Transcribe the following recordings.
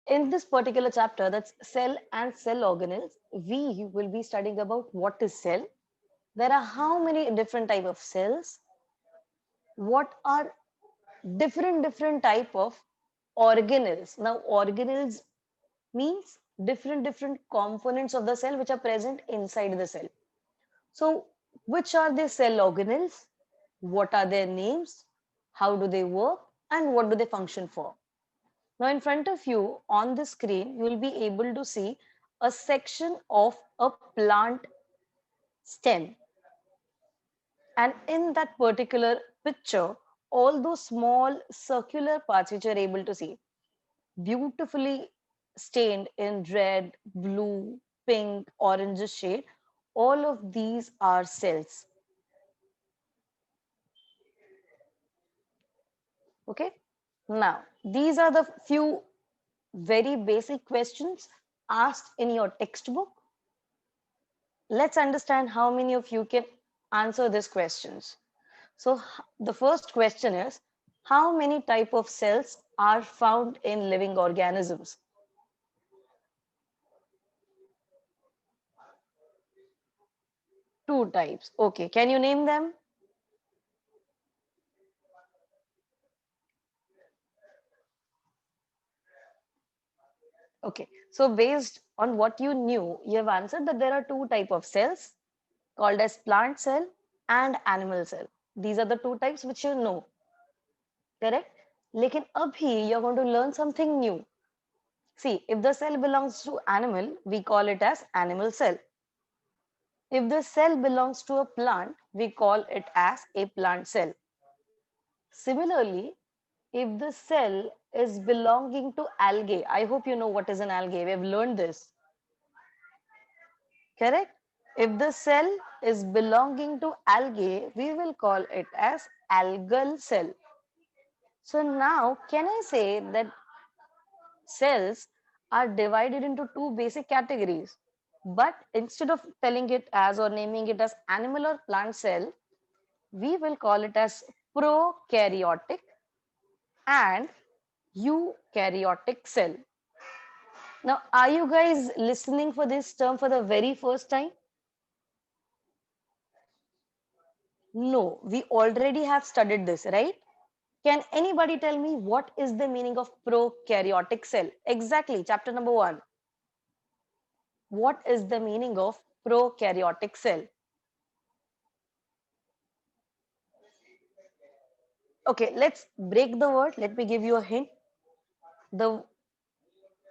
In this particular chapter, that's cell and cell organelles, we will be studying about what is cell. There are how many different type of cells, what are different type of organelles. Now organelles means different components of the cell which are present inside the cell. So which are the cell organelles, what are their names, how do they work, and what do they function for? Now in front of you on the screen you will be able to see a section of a plant stem, and in that particular picture all those small circular parts which you are able to see, beautifully stained in red, blue, pink, orange shade, all of these are cells. Okay. Now, these are the few very basic questions asked in your textbook. Let's understand how many of you can answer these questions. So, the first question is, how many type of cells are found in living organisms? Two types. Okay. Can you name them? Okay, so based on what you knew, you have answered that there are two type of cells called as plant cell and animal cell. These are the two types which you know, correct? लेकिन अभी you're going to learn something new. See, if the cell belongs to animal, we call it as animal cell. If the cell belongs to a plant, we call it as a plant cell. Similarly, if the cell is belonging to algae, I hope you know what is an algae. We have learned this. Correct? If the cell is belonging to algae, we will call it as algal cell. So now, can I say that cells are divided into two basic categories? But instead of telling it as or naming it as animal or plant cell, we will call it as prokaryotic and eukaryotic cell. Now, are you guys listening for this term for the very first time? No, we already have studied this, right? Can anybody tell me what is the meaning of prokaryotic cell? Exactly, chapter number 1. What is the meaning of prokaryotic cell? Okay, let's break the word. Let me give you a hint. The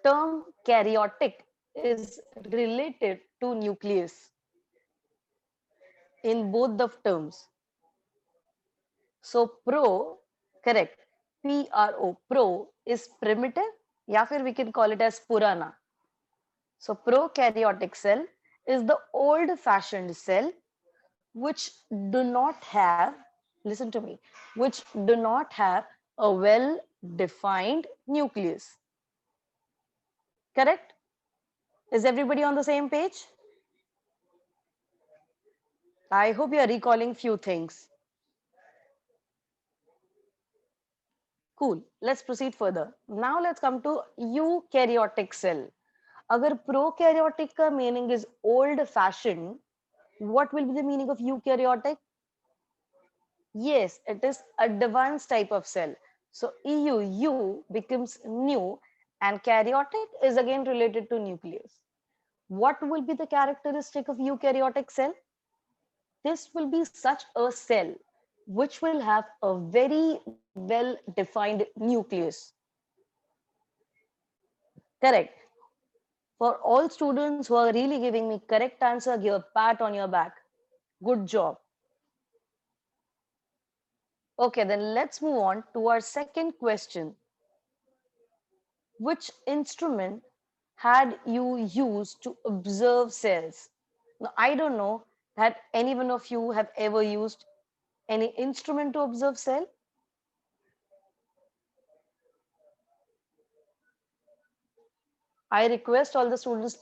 term karyotic is related to nucleus in both the terms. So pro, correct. Pro is primitive, या फिर we can call it as purana. So prokaryotic cell is the old-fashioned cell which do not have, listen to me, which do not have a well-defined nucleus. Correct? Is everybody on the same page? I hope you are recalling few things. Cool. Let's proceed further. Now let's come to eukaryotic cell. अगर prokaryotic का meaning is old-fashioned, what will be the meaning of eukaryotic? Yes, it is advanced type of cell. So EU becomes new and karyotic is again related to nucleus. What will be the characteristic of eukaryotic cell? This will be such a cell which will have a very well defined nucleus. Correct. For all students who are really giving me correct answer, give a pat on your back. Good job. Okay, then let's move on to our second question. Which instrument had you used to observe cells? Now, I don't know that any one of you have ever used any instrument to observe cell. I request all the students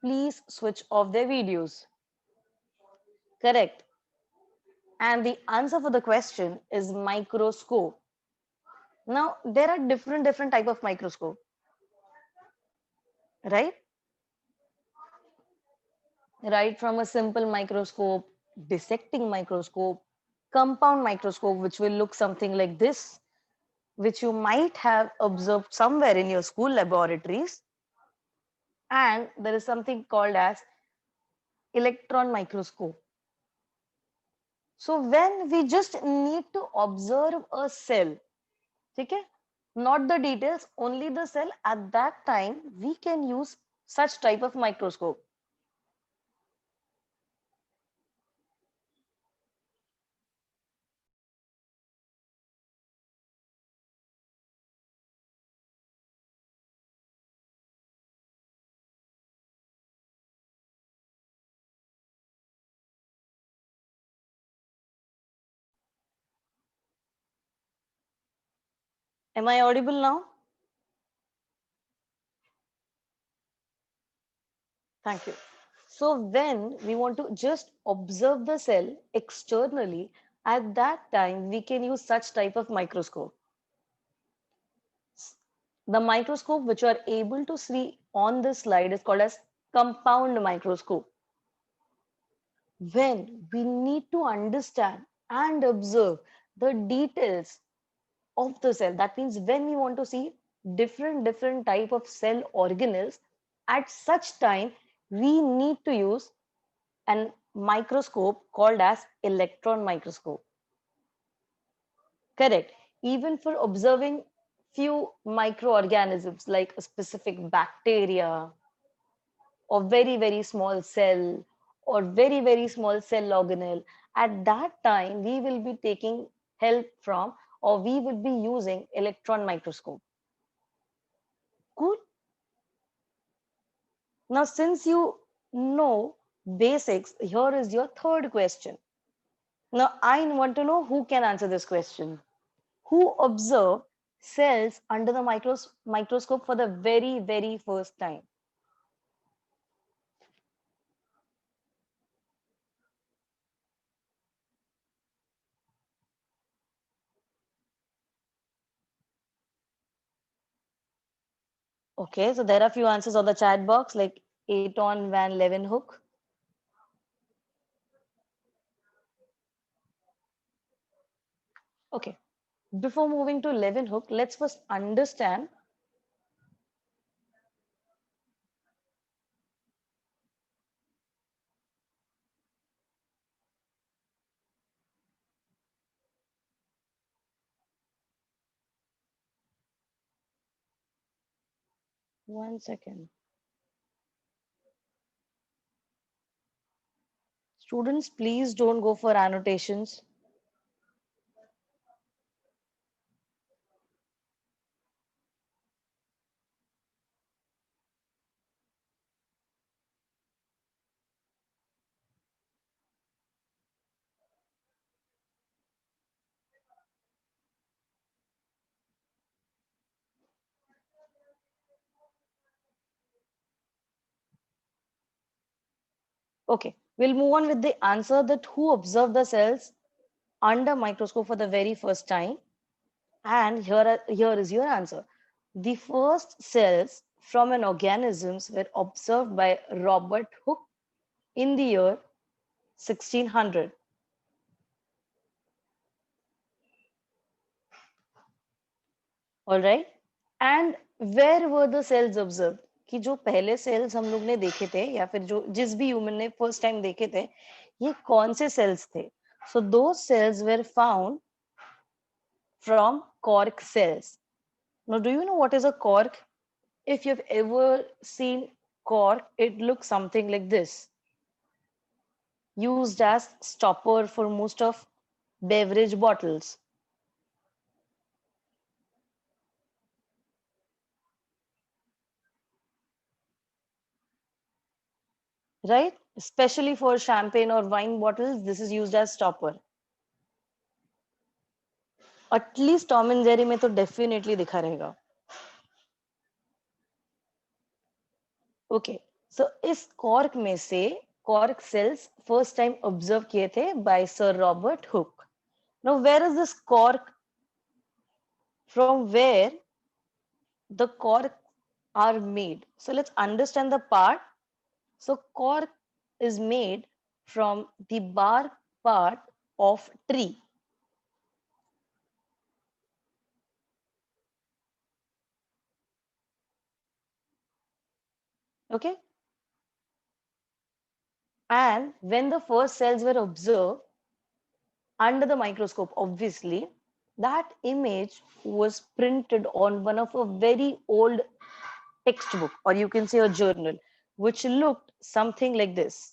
please switch off their videos. Correct. And the answer for the question is microscope. Now, there are different type of microscope. right? Right from a simple microscope, dissecting microscope, compound microscope, which will look something like this, which you might have observed somewhere in your school laboratories. And there is something called as electron microscope. So when we just need to observe a cell, okay, not the details, only the cell, at that time we can use such type of microscope. Am I audible now? Thank you. So when we want to just observe the cell externally, at that time we can use such type of microscope. The microscope which you are able to see on this slide is called as compound microscope. When we need to understand and observe the details of the cell, that means when we want to see different type of cell organelles, at such time we need to use an microscope called as electron microscope. Correct. Even for observing few microorganisms like a specific bacteria or very small cell or very small cell organelle, at that time we will be taking help from, or we will be using electron microscope. Cool. Now since you know basics, here is your third question. Now I want to know who can answer this question. Who observed cells under the microscope for the very first time? Okay, so there are few answers on the chat box like Aton van Leeuwenhoek. Okay, before moving to Leeuwenhoek, let's first understand. One second. Students, please don't go for annotations. Okay, we'll move on with the answer that who observed the cells under microscope for the very first time. And here is your answer. The first cells from an organisms were observed by Robert Hooke in the year 1600. All right. And where were the cells observed? कि जो पहले cells हम लोग ने देखे थे या फिर जो जिस भी human ने first time देखे थे, ये कौन से cells थे? So those cells were found from cork cells. Now, do you know what is a cork? If you've ever seen cork, it looks something like this, used as stopper for most of beverage bottles, right? Especially for champagne or wine bottles, this is used as stopper. At least Tom and Jerry में तो definitely दिखा रहेगा. Okay, सो इस cork में से cork cells first time observe किए थे by sir Robert Hooke. Now where is this cork? From where the cork are made? So let's understand the part. So cork is made from the bark part of tree. Okay. And when the first cells were observed under the microscope, obviously, that image was printed on one of a very old textbook, or you can say a journal, which looked something like this.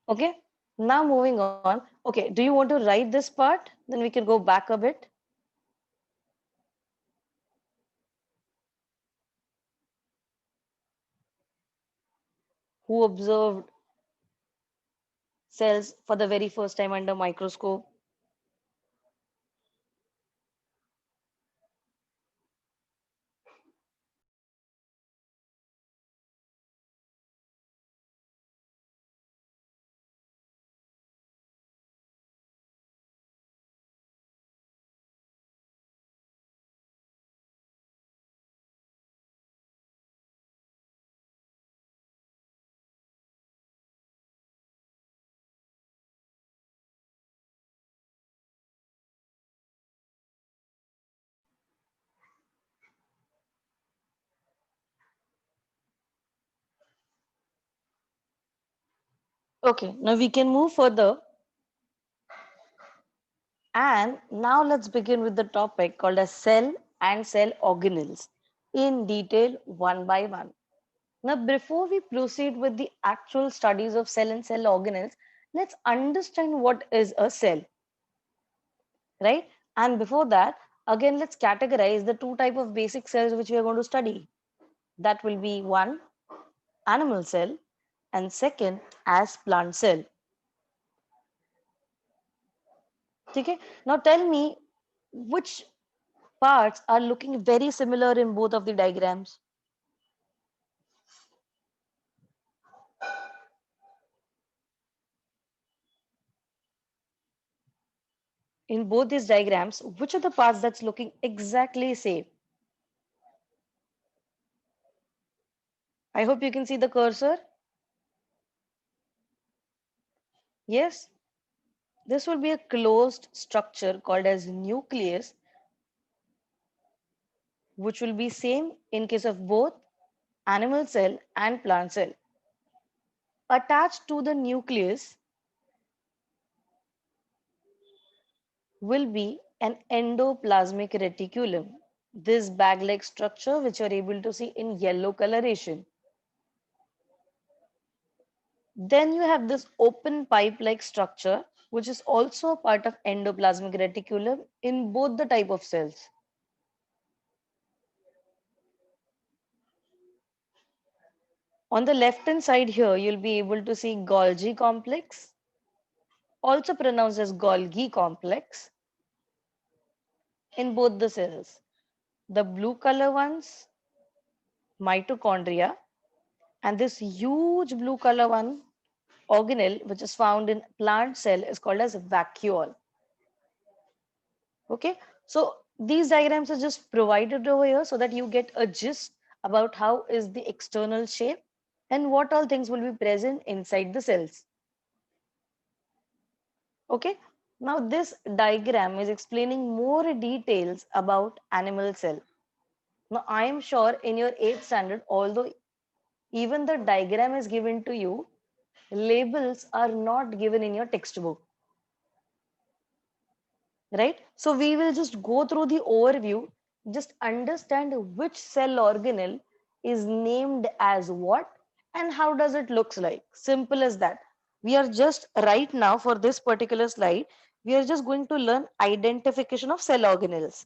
Okay. Now moving on. Okay. Do you want to write this part? Then we can go back a bit. Who observed cells for the very first time under microscope? Okay. Now we can move further. And now let's begin with the topic called as cell and cell organelles in detail one by one. Now, before we proceed with the actual studies of cell and cell organelles, let's understand what is a cell, right? And before that, again, let's categorize the two type of basic cells which we are going to study. That will be one, animal cell, and second, as plant cell. Okay? Now tell me which parts are looking very similar in both of the diagrams. In both these diagrams, which are the parts that's looking exactly same? I hope you can see the cursor. Yes, this will be a closed structure called as nucleus, which will be same in case of both animal cell and plant cell. Attached to the nucleus will be an endoplasmic reticulum. This bag-like structure which you are able to see in yellow coloration. Then you have this open pipe-like structure, which is also a part of endoplasmic reticulum in both the type of cells. On the left-hand side here, you'll be able to see Golgi complex, also pronounced as Golgi complex, in both the cells. The blue color ones, mitochondria, and this huge blue color one, organelle, which is found in plant cell, is called as vacuole. Okay, so these diagrams are just provided over here so that you get a gist about how is the external shape and what all things will be present inside the cells. Okay, now this diagram is explaining more details about animal cell. Now I am sure in your 8th standard, although even the diagram is given to you, labels are not given in your textbook, right? So we will just go through the overview, just understand which cell organelle is named as what and how does it looks like. Simple as that. We are just right now for this particular slide, we are just going to learn identification of cell organelles.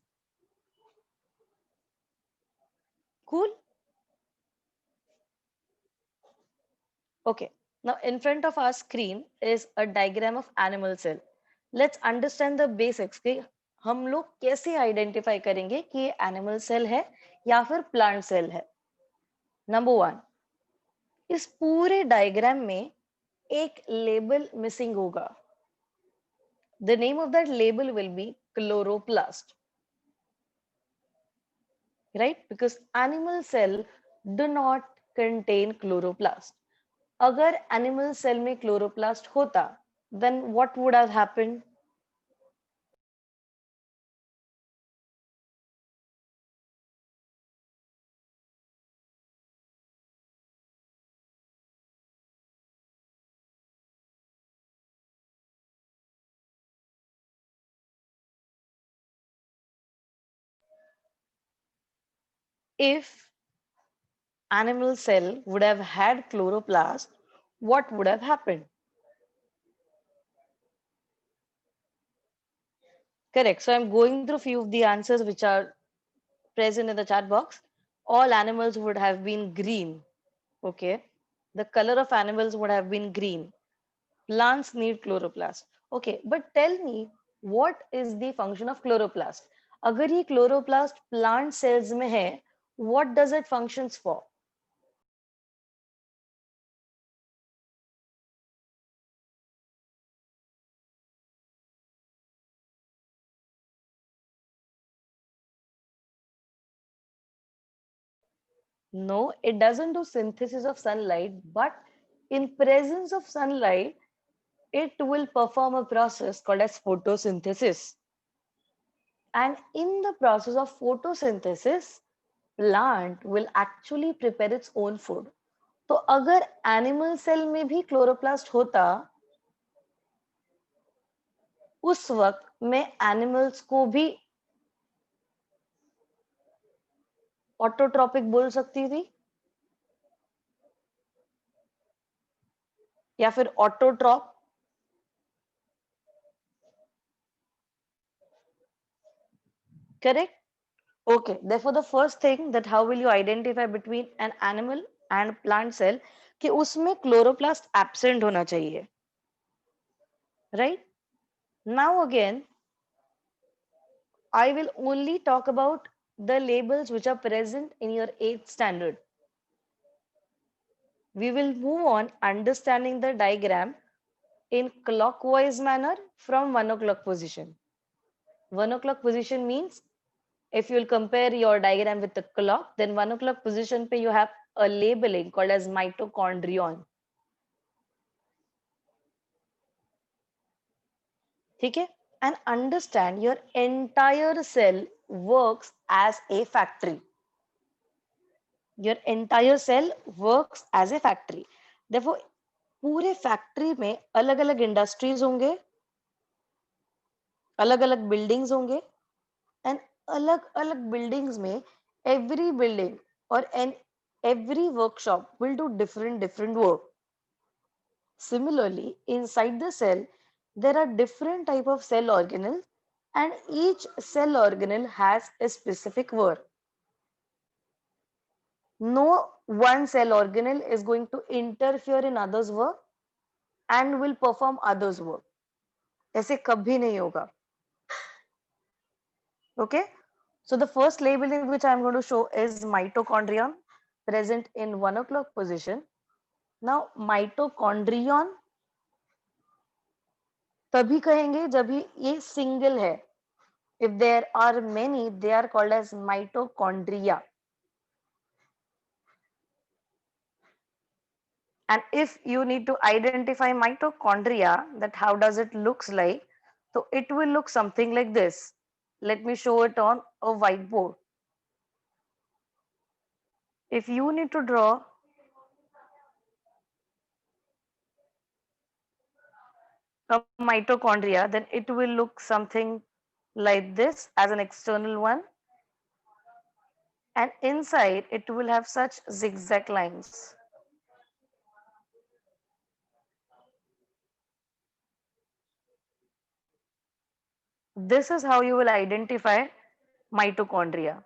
Cool. Okay. Now, in front of our screen is a diagram of animal cell. Let's understand the basics कि हम लोग कैसे identify करेंगे कि ये animal cell है या फिर प्लांट सेल है. नंबर वन, इस पूरे डायग्राम में एक लेबल मिसिंग होगा. The name of that label will be chloroplast, right? Because animal cell do not contain chloroplast. अगर एनिमल सेल में क्लोरोप्लास्ट होता, then what would have happened? If animal cell would have had chloroplast, what would have happened? Correct. So I'm going through few of the answers which are present in the chat box. All animals would have been green. Okay. The color of animals would have been green. Plants need chloroplast. Okay. But tell me, what is the function of chloroplast? अगर ये chloroplast plant cells में है, what does it functions for? No, it doesn't do synthesis of sunlight, but in presence of sunlight, it will perform a process called as photosynthesis. And in the process of photosynthesis, plant will actually prepare its own food. तो अगर animal cell में भी chloroplast होता, उस वक्त मैं animals को भी ऑटोट्रॉपिक बोल सकती थी या फिर autotroph. Correct. Okay, therefore the first thing that how will you identify between an animal and plant cell कि उसमें chloroplast absent होना चाहिए, right? Now again, I will only talk about the labels which are present in your 8th standard. We will move on understanding the diagram in clockwise manner from 1 o'clock position. 1 o'clock position means if you will compare your diagram with the clock, then 1 o'clock position pe you have a labeling called as mitochondrion. ठीक है. And understand your entire cell works as a factory. Your entire cell works as a factory. Therefore पूरे factory में अलग अलग industries होंगे, अलग अलग buildings होंगे, एंड अलग अलग बिल्डिंग्स में एवरी बिल्डिंग और every workshop will do different work. Similarly, inside the cell there are different type of cell organelles, and each cell organelle has a specific work. No one cell organelle is going to interfere in others work and will perform others work. ऐसे कभी नहीं होगा. Okay, so the first labeling which I'm going to show is mitochondrion, present in 1 o'clock position. Now mitochondrion तभी कहेंगे जब ये single है. If there are many, they are called as mitochondria. And if you need to identify mitochondria, that how does it looks like, so it will look something like this. Let me show it on a whiteboard. If you need to draw a mitochondria, then it will look something like this as an external one, and inside it will have such zigzag lines. This is how you will identify mitochondria.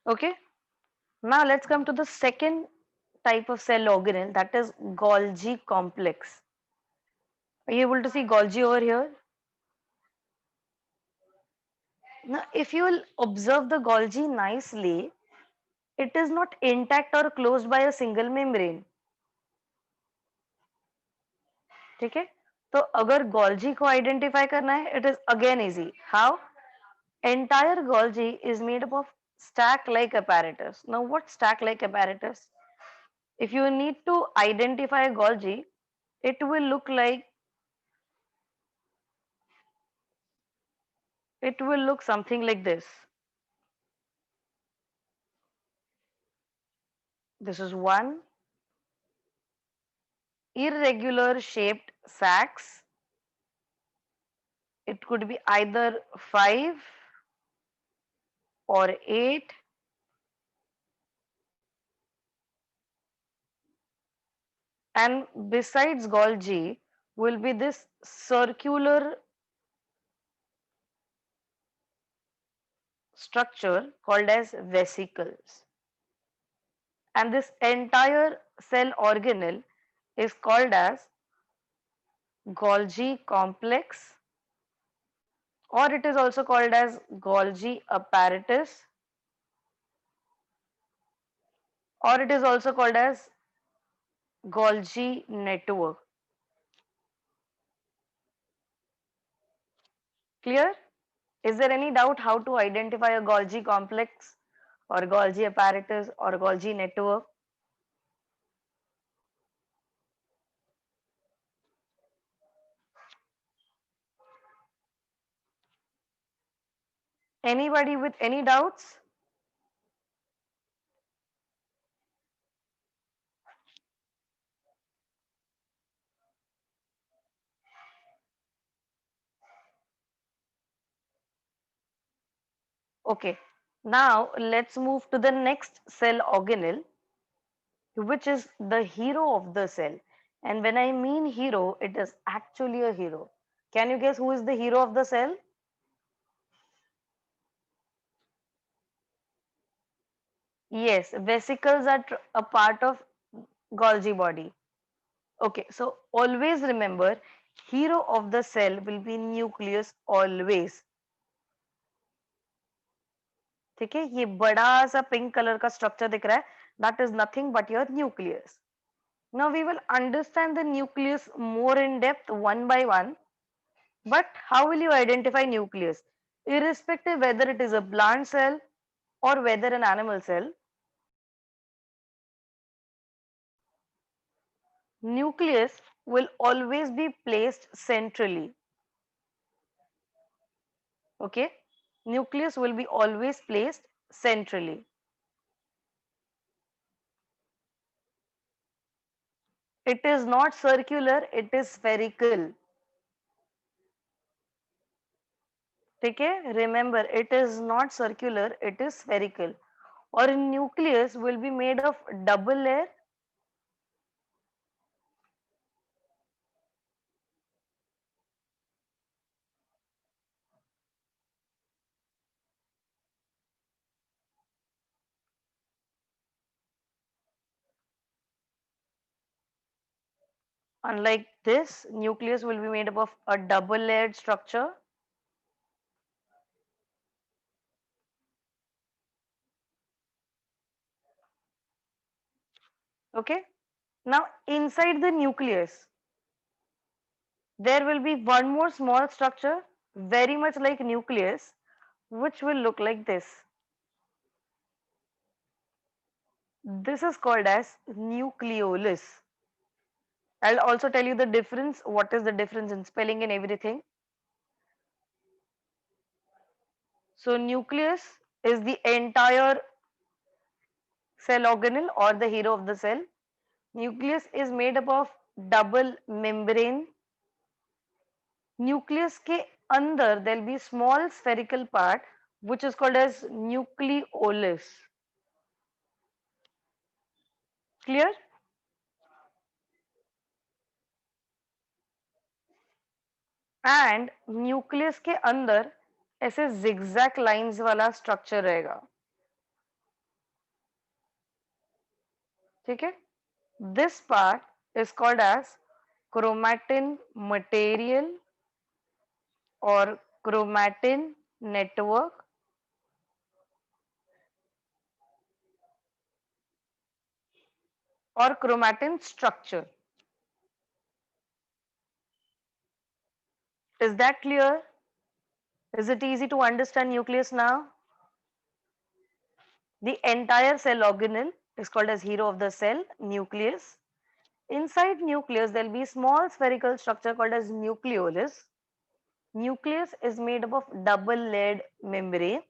Okay. Now let's come to the second type of cell organelle, that is Golgi complex. Are you able to see Golgi over here? Now, if you will observe the Golgi nicely, it is not intact or closed by a single membrane. ठीक है, तो अगर Golgi को identify करना है, it is again easy. How? Entire Golgi is made up of stack-like apparatus. Now, what stack-like apparatus? If you need to identify a Golgi, it will look something like this. This is one irregular shaped sacs. It could be either 5 or 8, and besides Golgi will be this circular structure called as vesicles. And this entire cell organelle is called as Golgi complex, or it is also called as Golgi apparatus, or it is also called as Golgi network. Clear? Is there any doubt how to identify a Golgi complex or Golgi apparatus or Golgi network? Anybody with any doubts? Okay, now let's move to the next cell organelle, which is the hero of the cell. And when I mean hero, it is actually a hero. Can you guess who is the hero of the cell? Yes, vesicles are a part of Golgi body. Okay, so always remember, hero of the cell will be nucleus always. ठीक है, ये बड़ा सा pink colour का structure दिख रहा है, that is nothing but your nucleus. Now we will understand the nucleus more in depth one by one. But how will you identify nucleus? Irrespective whether it is a plant cell or whether an animal cell, nucleus will always be placed centrally. Okay? Nucleus will be always placed centrally. It is not circular, it is spherical. Okay? Remember, it is not circular, it is spherical. Or nucleus will be made of double layer. Unlike this, nucleus will be made up of a double layered structure. Okay? Now, inside the nucleus, there will be one more small structure, very much like nucleus, which will look like this. This is called as nucleolus. I'll also tell you the difference, what is the difference in spelling and everything. So, nucleus is the entire cell organelle or the hero of the cell. Nucleus is made up of double membrane. Nucleus के अंदर there will be small spherical part which is called as nucleolus. Clear? And nucleus के अंदर ऐसे zigzag lines वाला structure रहेगा. ठीक है, this part is called as chromatin material or chromatin network or chromatin structure. Is that clear? Is it easy to understand nucleus now? The entire cell organelle is called as hero of the cell, nucleus. Inside nucleus, there will be small spherical structure called as nucleolus. Nucleus is made up of double layered membrane,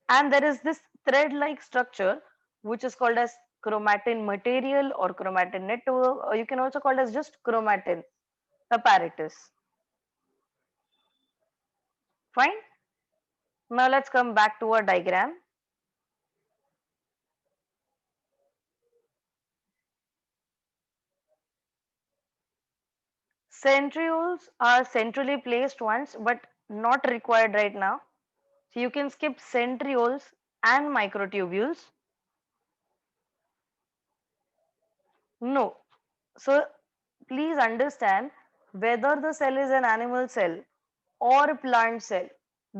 and there is this thread-like structure which is called as chromatin material or chromatin network, or you can also call it as just chromatin apparatus. Fine. Now let's come back to our diagram. Centrioles are centrally placed ones but not required right now. So you can skip centrioles and microtubules. No. So please understand, whether the cell is an animal cell और plant cell,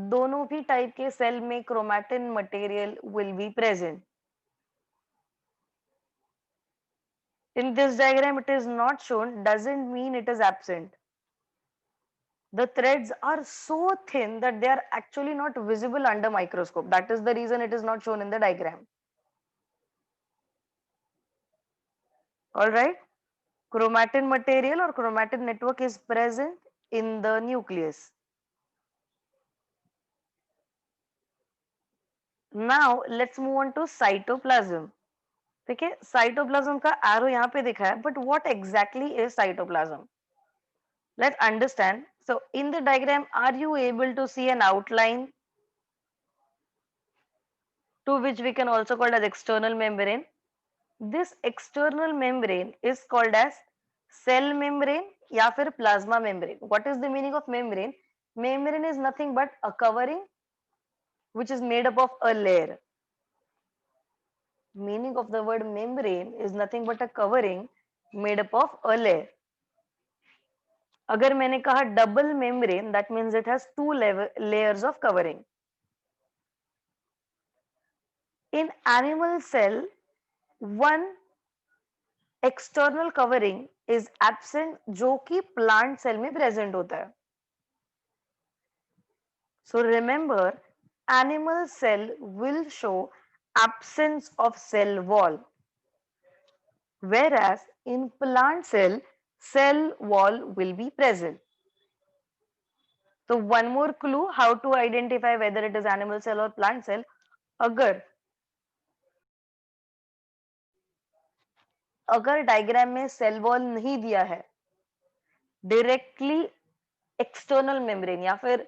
दोनों भी type के cell में chromatin material will be present. In this diagram it is not shown doesn't mean it is absent. The threads are so thin that they are actually not visible under microscope. That is the reason it is not shown in the diagram. All right. Chromatin material or chromatin network is present in the nucleus. Now let's move on to cytoplasm. ठीक है, cytoplasm का arrow यहाँ पे दिखा है, but what exactly is cytoplasm? Let's understand. So in the diagram, are you able to see an outline to which we can also call as external membrane? This external membrane is called as cell membrane या फिर plasma membrane. What is the meaning of membrane? Membrane is nothing but a covering which is made up of a layer. Meaning of the word membrane is nothing but a covering made up of a layer. अगर मैंने कहा double membrane, that means it has two layers of covering. In animal cell, one external covering is absent जो कि plant cell में present होता है. So remember, animal cell will show absence of cell wall, whereas in plant cell wall will be present. So one more clue how to identify whether it is animal cell or plant cell. अगर अगर diagram में cell wall नहीं दिया है, directly external membrane या फिर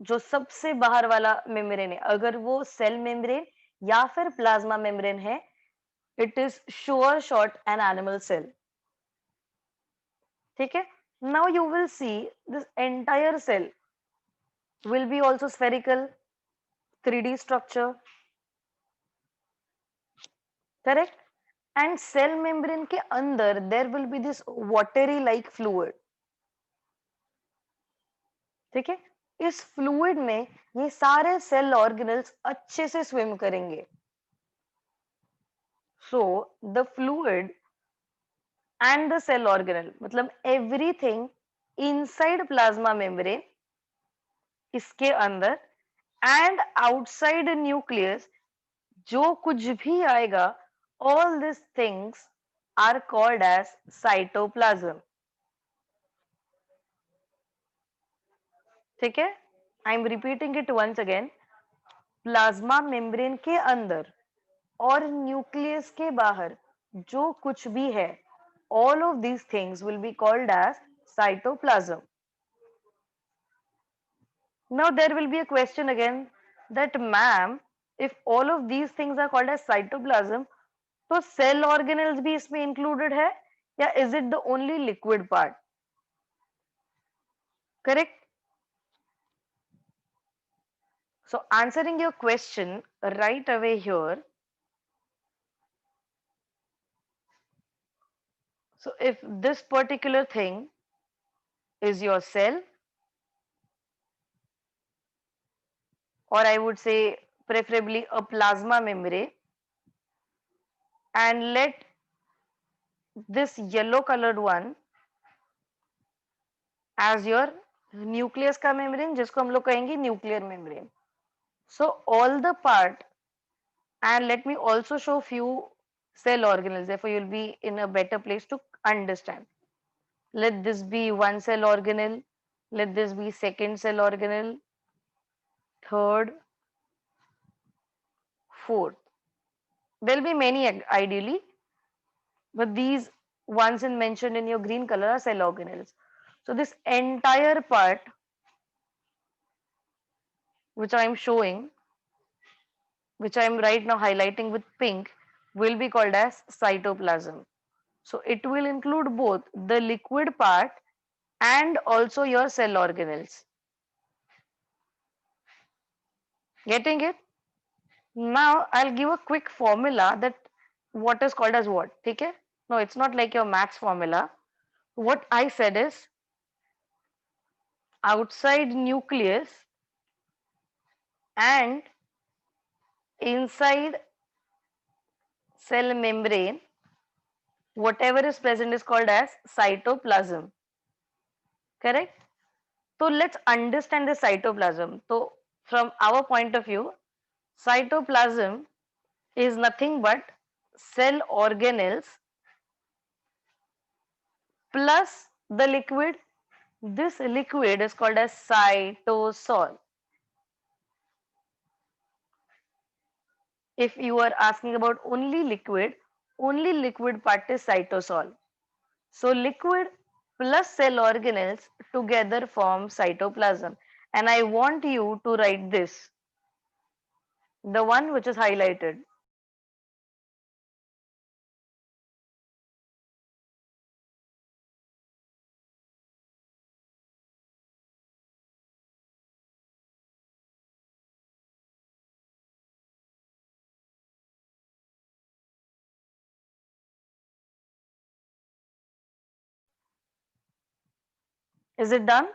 जो सबसे बाहर वाला मेम्ब्रेन है, अगर वो सेल मेम्ब्रेन या फिर प्लाज्मा मेम्ब्रेन है, it is sure shot an animal cell. ठीक है, now you will see this entire cell will be also spherical 3D structure, correct? And cell membrane के अंदर there will be this watery like fluid. ठीक है, इस fluid में ये सारे सेल ऑर्गेनल्स अच्छे से स्विम करेंगे. So the fluid and the cell organelle मतलब एवरीथिंग इनसाइड प्लाज्मा मेम्ब्रेन, इसके अंदर एंड आउटसाइड न्यूक्लियस, जो कुछ भी आएगा, all this things are called as cytoplasm. ठीक है, I am repeating it once again. Plasma membrane के अंदर और न्यूक्लियस के बाहर जो कुछ भी है, all of these things will be called as cytoplasm. Now there will be a question again that ma'am, if all of these things are called as cytoplasm, तो cell organelles भी इसमें included है या is it the only liquid part? Correct? So answering your question right away here, So if this particular thing is your cell, or I would say preferably a plasma membrane, and let this yellow colored one as your nucleus का membrane, जिसको हम लोग कहेंगे nuclear membrane. So all the part, and let me also show few cell organelles, therefore you'll be in a better place to understand. Let this be one cell organelle, let this be second cell organelle, third, fourth. There'll be many ideally, but these ones in mentioned in your green color are cell organelles. So this entire part which I am showing, which I am right now highlighting with pink, will be called as cytoplasm. So it will include both the liquid part and also your cell organelles. Getting it? Now I'll give a quick formula that what is called as what. Okay? No, it's not like your maths formula. What I said is outside nucleus and inside cell membrane, whatever is present is called as cytoplasm. Correct? So let's understand the cytoplasm. So from our point of view, cytoplasm is nothing but cell organelles plus the liquid. This liquid is called as cytosol. If you are asking about only liquid part is cytosol. So liquid plus cell organelles together form cytoplasm. And I want you to write this, the one which is highlighted. Is it done?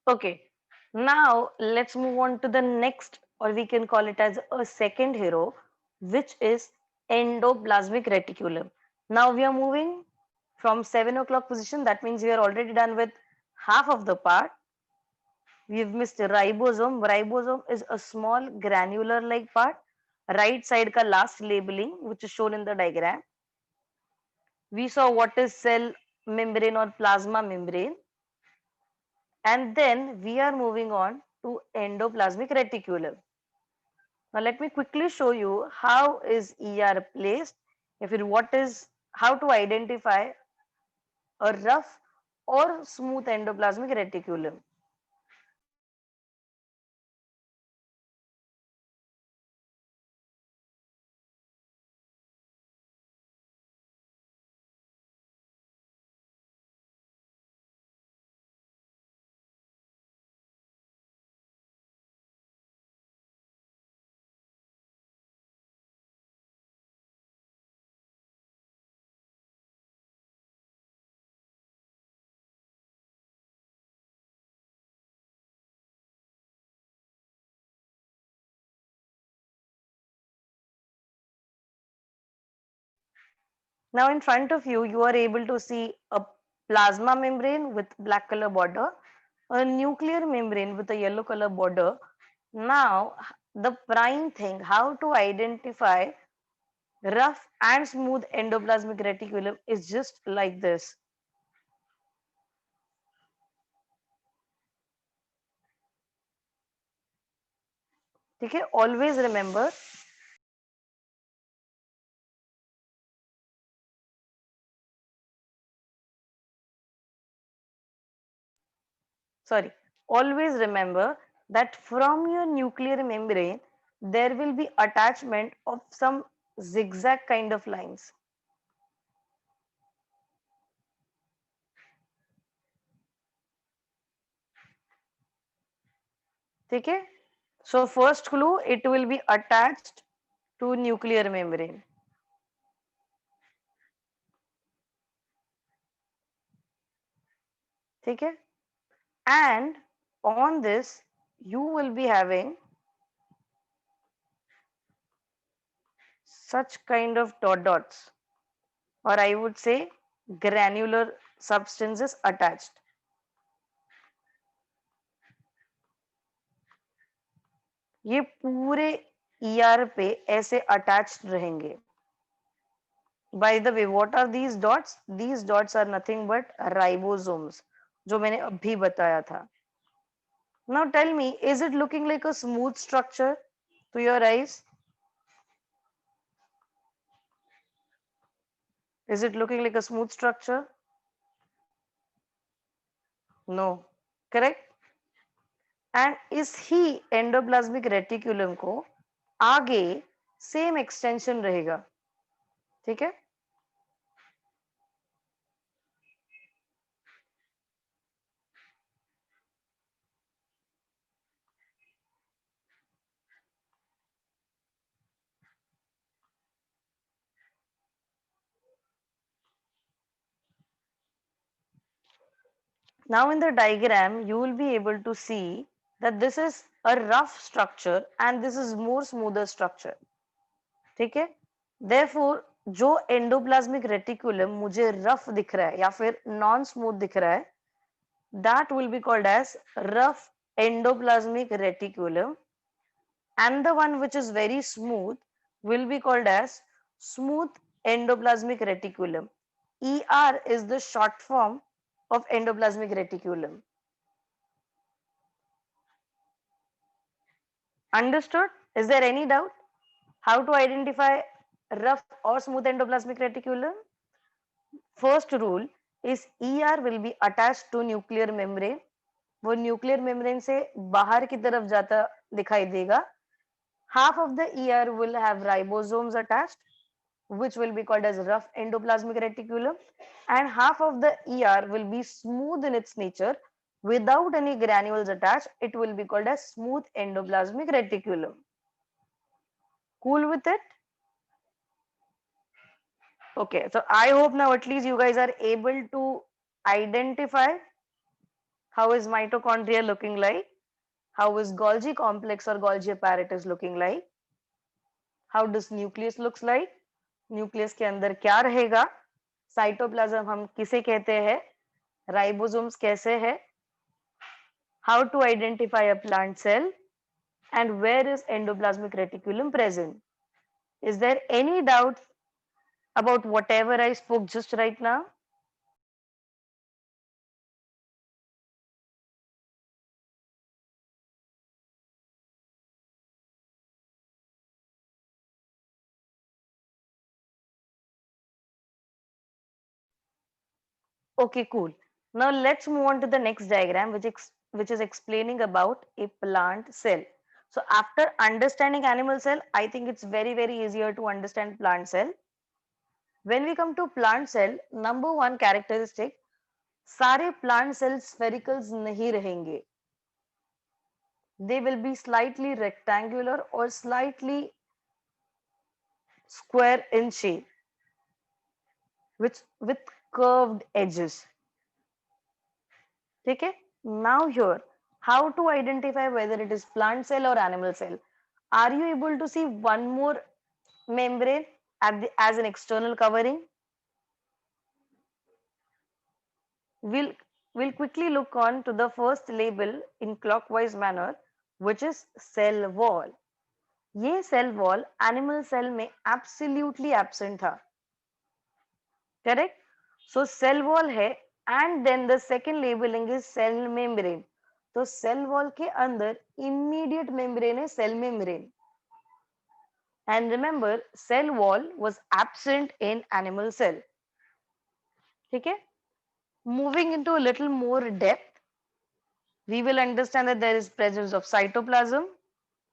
Okay. Now let's move on to the next, or we can call it as a second hero, which is endoplasmic reticulum. Now we are moving from 7 o'clock position. That means we are already done with half of the part. We've missed ribosome. Ribosome is a small granular like part. Right side ka last labeling, which is shown in the diagram. We saw what is cell membrane or plasma membrane. And then we are moving on to endoplasmic reticulum. Now let me quickly show you how is ER placed. If it what is how to identify a rough or smooth endoplasmic reticulum. Now in front of you, you are able to see a plasma membrane with black color border, a nuclear membrane with a yellow color border. Now the prime thing, how to identify rough and smooth endoplasmic reticulum is just like this. Okay, always remember sorry, always remember that from your nuclear membrane, there will be attachment of some zigzag kind of lines. ठीक है? So first clue, it will be attached to nuclear membrane. ठीक है? And on this, you will be having such kind of dots, or I would say granular substances attached. ये पूरे ER पे ऐसे attached रहेंगे. By the way, what are these dots? These dots are nothing but ribosomes, जो मैंने अभी बताया था. Now tell me, is it looking like a smooth structure to your eyes? Is it looking like a smooth structure? No. Correct? And इस ही endoplasmic reticulum को आगे same extension रहेगा. ठीक है? Now in the diagram, you will be able to see that this is a rough structure and this is more smoother structure. ठीक है? Therefore, जो endoplasmic reticulum मुझे रफ दिख रहा है या फिर नॉन स्मूथ दिख रहा है, that will be called as rough endoplasmic reticulum, and the one which is very smooth will be called as smooth endoplasmic reticulum. ER is the short form of endoplasmic reticulum. Understood? Is there any doubt? How to identify rough or smooth endoplasmic reticulum? First rule is ER will be attached to nuclear membrane. वो nuclear membrane से बाहर की तरफ जाता दिखाई देगा. Half of the ER will have ribosomes attached, which will be called as rough endoplasmic reticulum, and half of the ER will be smooth in its nature without any granules attached. It will be called as smooth endoplasmic reticulum. Cool with it? Okay, so I hope now at least you guys are able to identify how is mitochondria looking like, how is Golgi complex or Golgi apparatus looking like, how does nucleus looks like, nucleus के अंदर क्या रहेगा, cytoplasm हम किसे कहते हैं, ribosomes कैसे है, how to identify a plant cell, and where is endoplasmic reticulum present. Is there any doubt about whatever I spoke just right now? Okay, cool. Now let's move on to the next diagram, which is explaining about a plant cell. So after understanding animal cell, I think it's very easier to understand plant cell. When we come to plant cell, number one characteristic, सारे plant cells sphericals नहीं रहेंगे. They will be slightly rectangular or slightly square in shape, with curved edges. ठीक है? Now here, how to identify whether it is plant cell or animal cell? Are you able to see one more membrane as an external covering? We'll we'll quickly look on to the first label in clockwise manner, which is cell wall. ये cell wall animal cell में absolutely absent था. Correct? So cell wall है, and then the second labeling is cell membrane. तो cell wall के अंदर immediate membrane है cell membrane. And remember, cell wall was absent in animal cell. ठीक है? Moving into a little more depth, We will understand that there is presence of cytoplasm,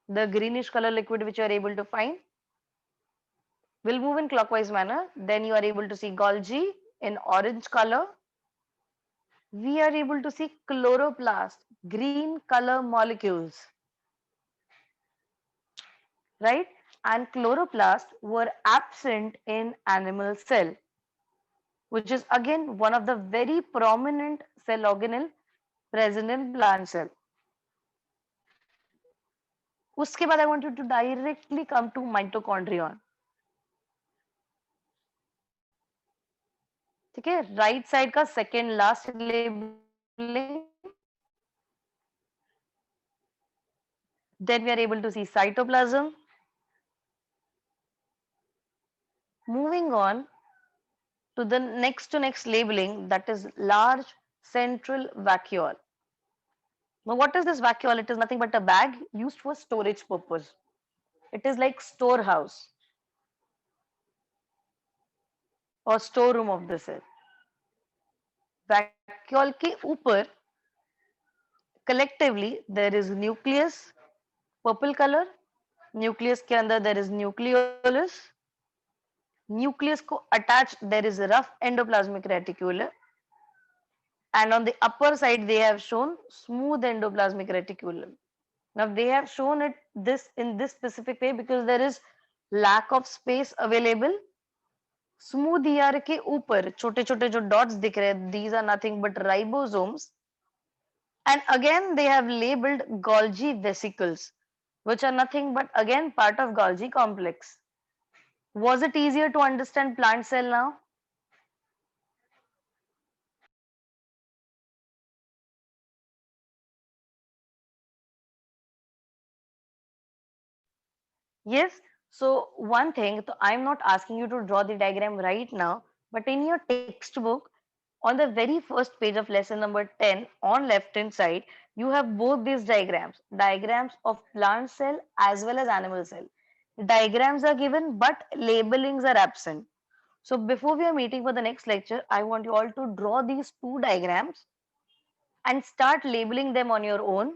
the greenish color liquid which you are able to find. We'll move in clockwise manner. Then you are able to see Golgi in orange color. We are able to see chloroplast, green color molecules, right? And chloroplast were absent in animal cell, which is again one of the very prominent cell organelle present in plant cell. उसके बाद I want you to directly come to mitochondrion. ठीक है, right side का second last labelling. Then we are able to see cytoplasm. Moving on to the next labeling, that is large central vacuole. Now, what is this vacuole? It is nothing but a bag used for storage purpose. It is like storehouse or storeroom of the cell. Vacuole के ऊपर collectively there is nucleus, purple color. Nucleus के अंदर there is nucleolus. Nucleus को attached there is a rough endoplasmic reticulum, and on the upper side they have shown smooth endoplasmic reticulum. Now they have shown it this in this specific way because there is lack of space available. Smooth ER के ऊपर छोटे छोटे जो dots दिख रहे हैं, these are nothing but ribosomes, and again they have labeled Golgi vesicles, which are nothing but again part of Golgi complex. Was it easier to understand plant cell now? Yes. So one thing, so I'm not asking you to draw the diagram right now, but in your textbook, on the very first page of lesson number 10, on left hand side, you have both these diagrams, diagrams of plant cell as well as animal cell. Diagrams are given, but labelings are absent. So before we are meeting for the next lecture, I want you all to draw these two diagrams and start labeling them on your own.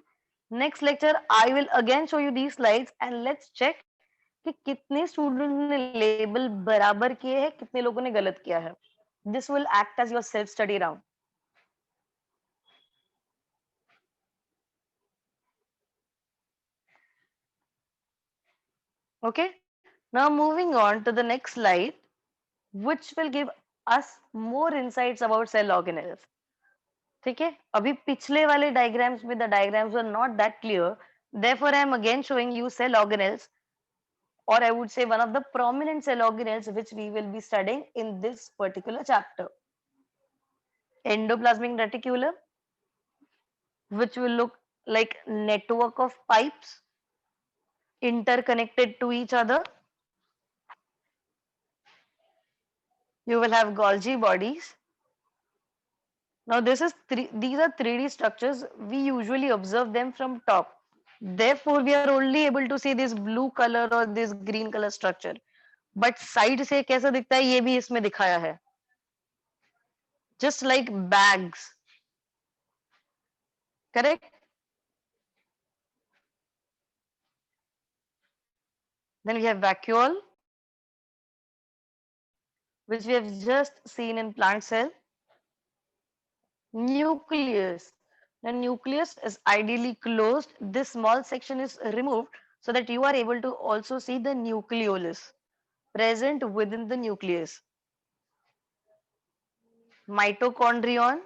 Next lecture, I will again show you these slides and let's check कि कितने student ने label बराबर किए हैं, कितने लोगों ने गलत किया है. This will act as your self study round. Okay, now moving on to the next slide, which will give us more insights about cell organelles. ठीक है, अभी पिछले वाले diagrams में the diagrams were not that clear, therefore I am again showing you cell organelles, or I would say one of the prominent cell organelles which we will be studying in this particular chapter. Endoplasmic reticulum, which will look like network of pipes interconnected to each other. You will have Golgi bodies. Now these are 3D structures. We usually observe them from top. Therefore, we are only able to see this blue color or this green color structure. But side से कैसा दिखता है ये भी इसमें दिखाया है. Just like bags. Correct? Then we have vacuole, which we have just seen in plant cell. Nucleus. The nucleus is ideally closed. This small section is removed so that you are able to also see the nucleolus present within the nucleus. Mitochondrion,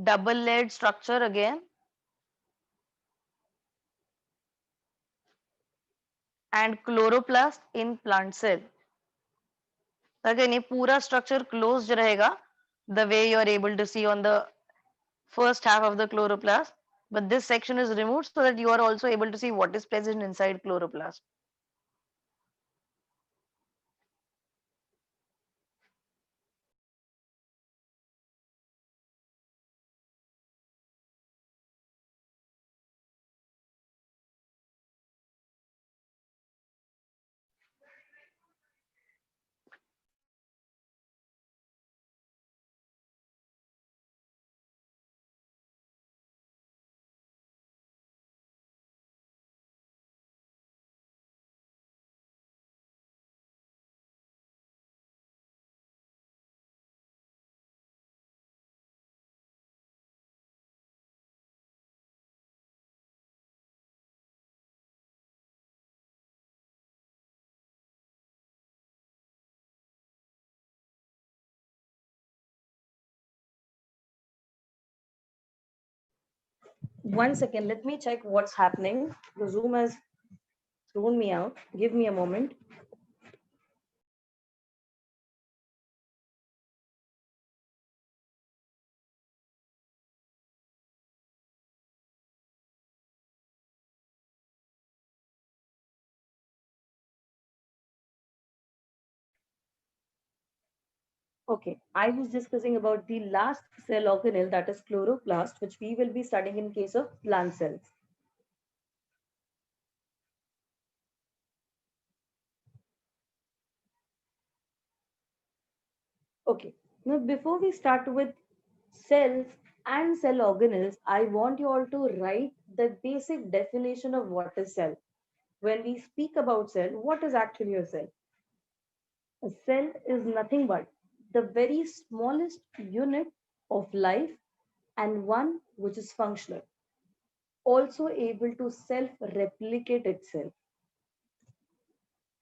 double layered structure again, and chloroplast in plant cell. Again, ये पूरा structure closed रहेगा, the way you are able to see on the first half of the chloroplast. But this section is removed so that you are also able to see what is present inside chloroplast. 1 second, let me check what's happening. The Zoom has thrown me out. Give me a moment. Okay, I was discussing about the last cell organelle, that is chloroplast, which we will be studying in case of plant cells. Okay, now before we start with cells and cell organelles, I want you all to write the basic definition of what is cell. When we speak about cell, what is actually a cell? A cell is nothing but the very smallest unit of life and one which is functional, also able to self-replicate itself.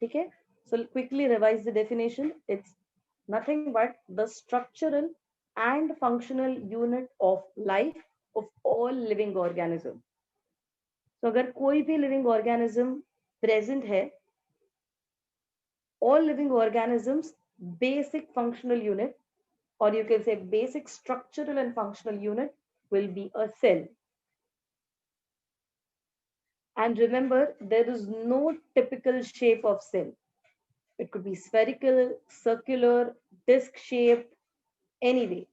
Okay? So quickly revise the definition. It's nothing but the structural and functional unit of life of all living organism. So अगर कोई भी living organism present है, all living organisms basic functional unit, or you can say basic structural and functional unit, will be a cell. And remember, there is no typical shape of cell. It could be spherical, circular, disc shaped, anyway.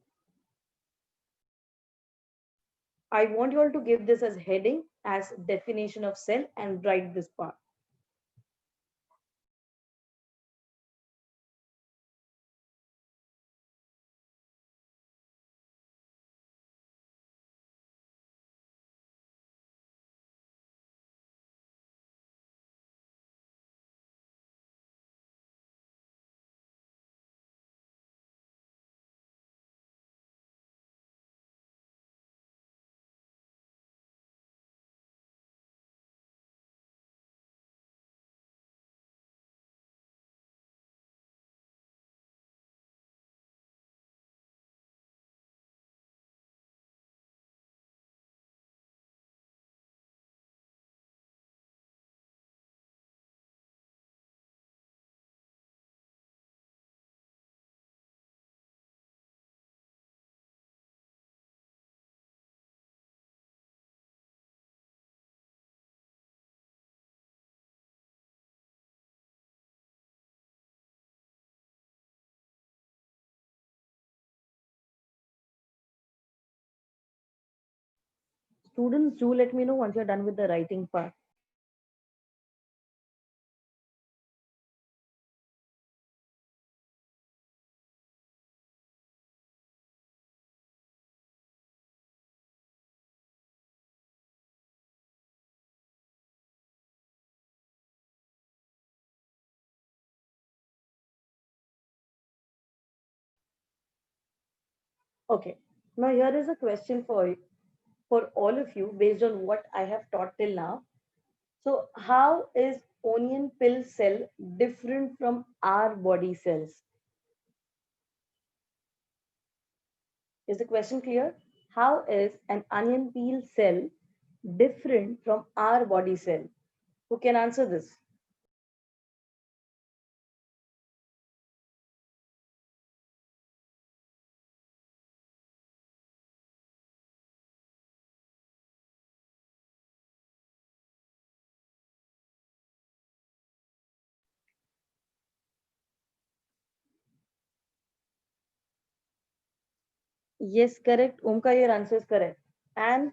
I want you all to give this as heading as definition of cell and write this part. Students, do let me know once you're done with the writing part. Okay. Now here is a question for all of you based on what I have taught till now. So how is onion pill cell different from our body cells? Is the question clear? How is an onion peel cell different from our body cell? Who can answer this? Yes, correct. Omkar, your answer is correct. And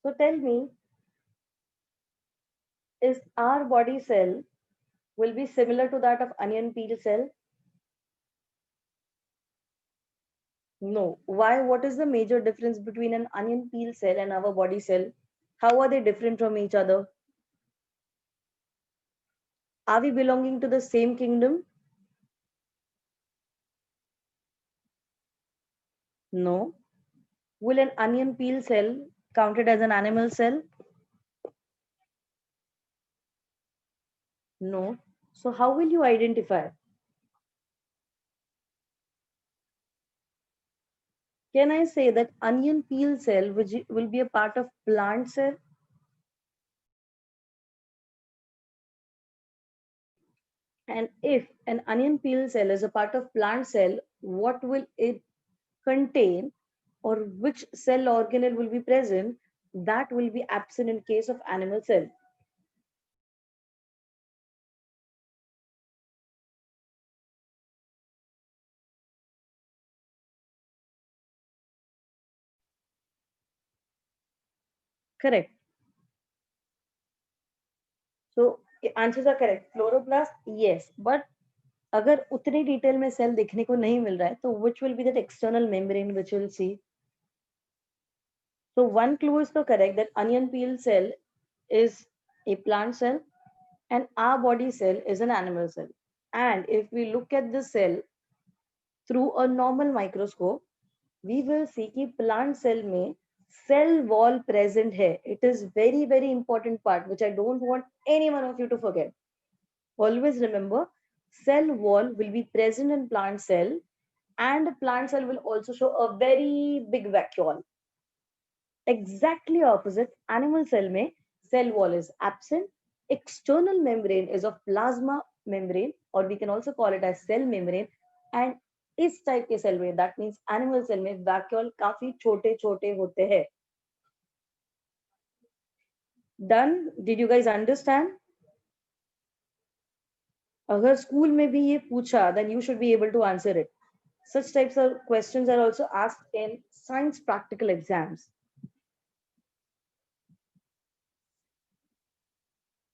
so tell me, is our body cell will be similar to that of onion peel cell? No. Why? What is the major difference between an onion peel cell and our body cell? How are they different from each other? Are we belonging to the same kingdom? No. Will an onion peel cell counted as an animal cell? No. So how will you identify? Can I say that onion peel cell which will be a part of plant cell? And if an onion peel cell is a part of plant cell, what will it contain, or which cell organelle will be present that will be absent in case of animal cell? Correct. So answers are correct. Chloroplast, yes, but अगर उतनी detail में cell देखने को नहीं मिल रहा है तो which will be that external membrane which will see? So one clue is तो correct that onion peel cell is a plant cell and our body cell is an animal cell. And if we look at the cell through a normal microscope, we will see कि plant cell में cell wall present है. It is very important part which I don't want any one of you to forget. Always remember, cell wall will be present in plant cell, and plant cell will also show a very big vacuole. Exactly opposite, animal cell में cell wall is absent. External membrane is of plasma membrane, or we can also call it as cell membrane. And इस type के cell में, that means animal cell में vacuole काफी छोटे छोटे होते हैं. Done? Did you guys understand? अगर स्कूल में भी ये पूछा, then you should be able to answer it. Such types of questions are also asked in science practical exams.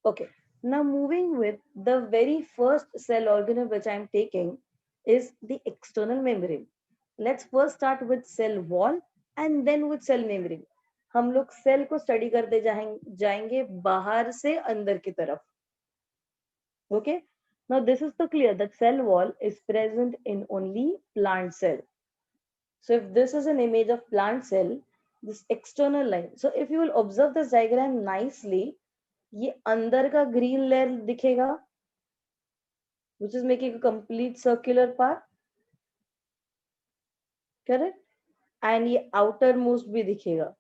Okay, now moving with the very first cell organelle which I am taking is the external membrane. Let's first start with cell wall and then with cell membrane. हम लोग cell को study करते जाएंगे बाहर से अंदर की तरफ. Okay, now this is the clear that cell wall is present in only plant cell. So if this is an image of plant cell, this external line. So if you will observe this diagram nicely, ये अंदर का green layer दिखेगा, which is making a complete circular part. Correct? And ये outermost भी दिखेगा.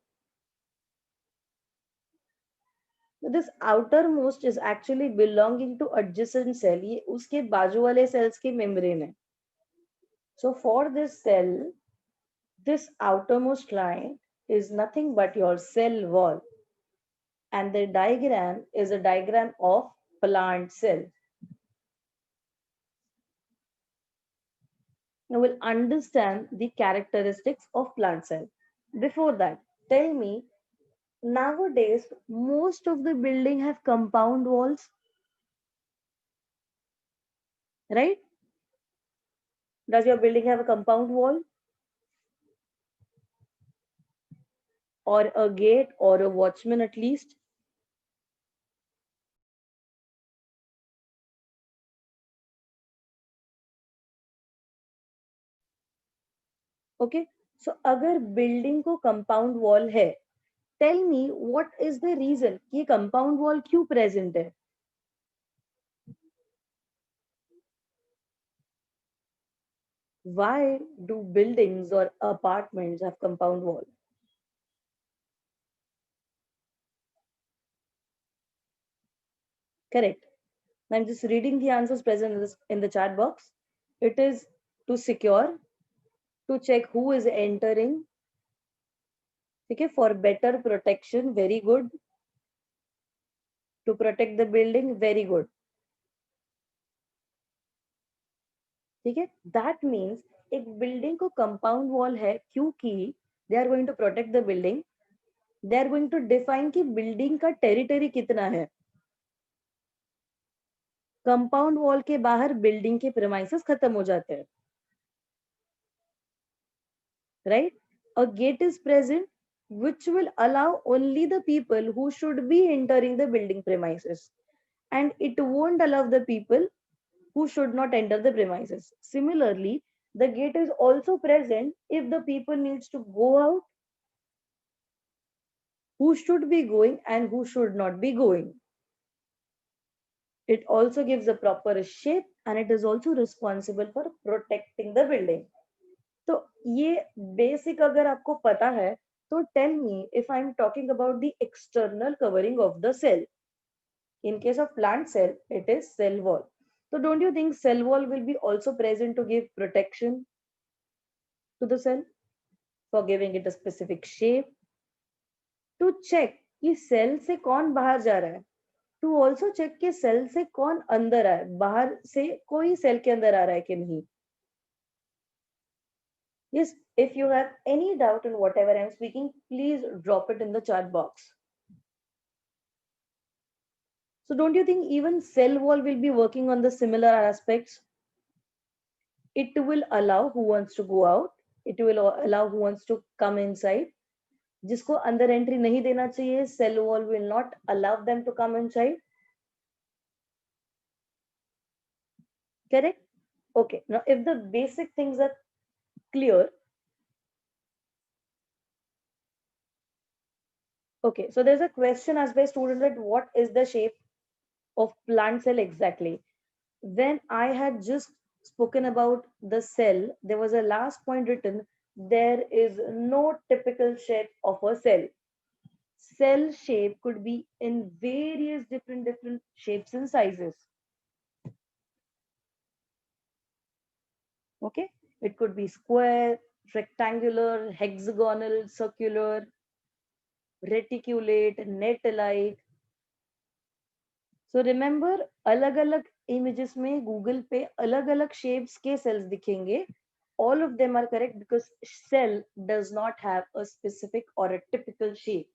This outermost is actually belonging to adjacent cell. ये उसके बाजू वाले cells की membrane है. So for this cell, this outermost line is nothing but your cell wall. And the diagram is a diagram of plant cell. Now we'll understand the characteristics of plant cell. Before that, tell me, nowadays most of the building have compound walls, right? Does your building have a compound wall or a gate or a watchman at least? Okay, so अगर building को compound wall है, tell me what is the reason कि compound wall क्यों present है? Why do buildings or apartments have compound wall? Correct. I'm just reading the answers present in the chat box. It is to secure, to check who is entering. Okay, for better protection, very good. To protect the building, very good. ठीक है, that means एक building को compound wall है क्योंकि they are going to protect the building. They are going to define कि building का territory कितना है. Compound wall के बाहर building के premises खत्म हो जाते हैं. Right? A gate is present which will allow only the people who should be entering the building premises, and it won't allow the people who should not enter the premises. Similarly, the gate is also present if the people needs to go out, who should be going and who should not be going. It also gives a proper shape and it is also responsible for protecting the building. So ये basic अगर आपको पता है तो tell me if I am talking about the external covering of the cell. In case of plant cell, it is cell wall. So don't you think cell wall will be also present to give protection to the cell, for giving it a specific shape, to check कि cell से कौन बाहर जा रहा है, to also check कि cell से कौन अंदर आए, बाहर से कोई सेल के अंदर आ रहा है कि नहीं. Yes, if you have any doubt in whatever I'm speaking, please drop it in the chat box. So don't you think even cell wall will be working on the similar aspects? It will allow who wants to go out, it will allow who wants to come inside. जिसको अंदर entry नहीं देना चाहिए, cell wall will not allow them to come inside. Correct? Okay, now if the basic things are clear, okay, so there's a question asked by student that what is the shape of plant cell exactly? When I had just spoken about the cell, there was a last point written, there is no typical shape of a cell. Cell shape could be in various different shapes and sizes. Okay, it could be square, rectangular, hexagonal, circular, reticulate, net like. So remember, अलग अलग images में Google पे अलग अलग shapes के cells दिखेंगे. All of them are correct because cell does not have a specific or a typical shape.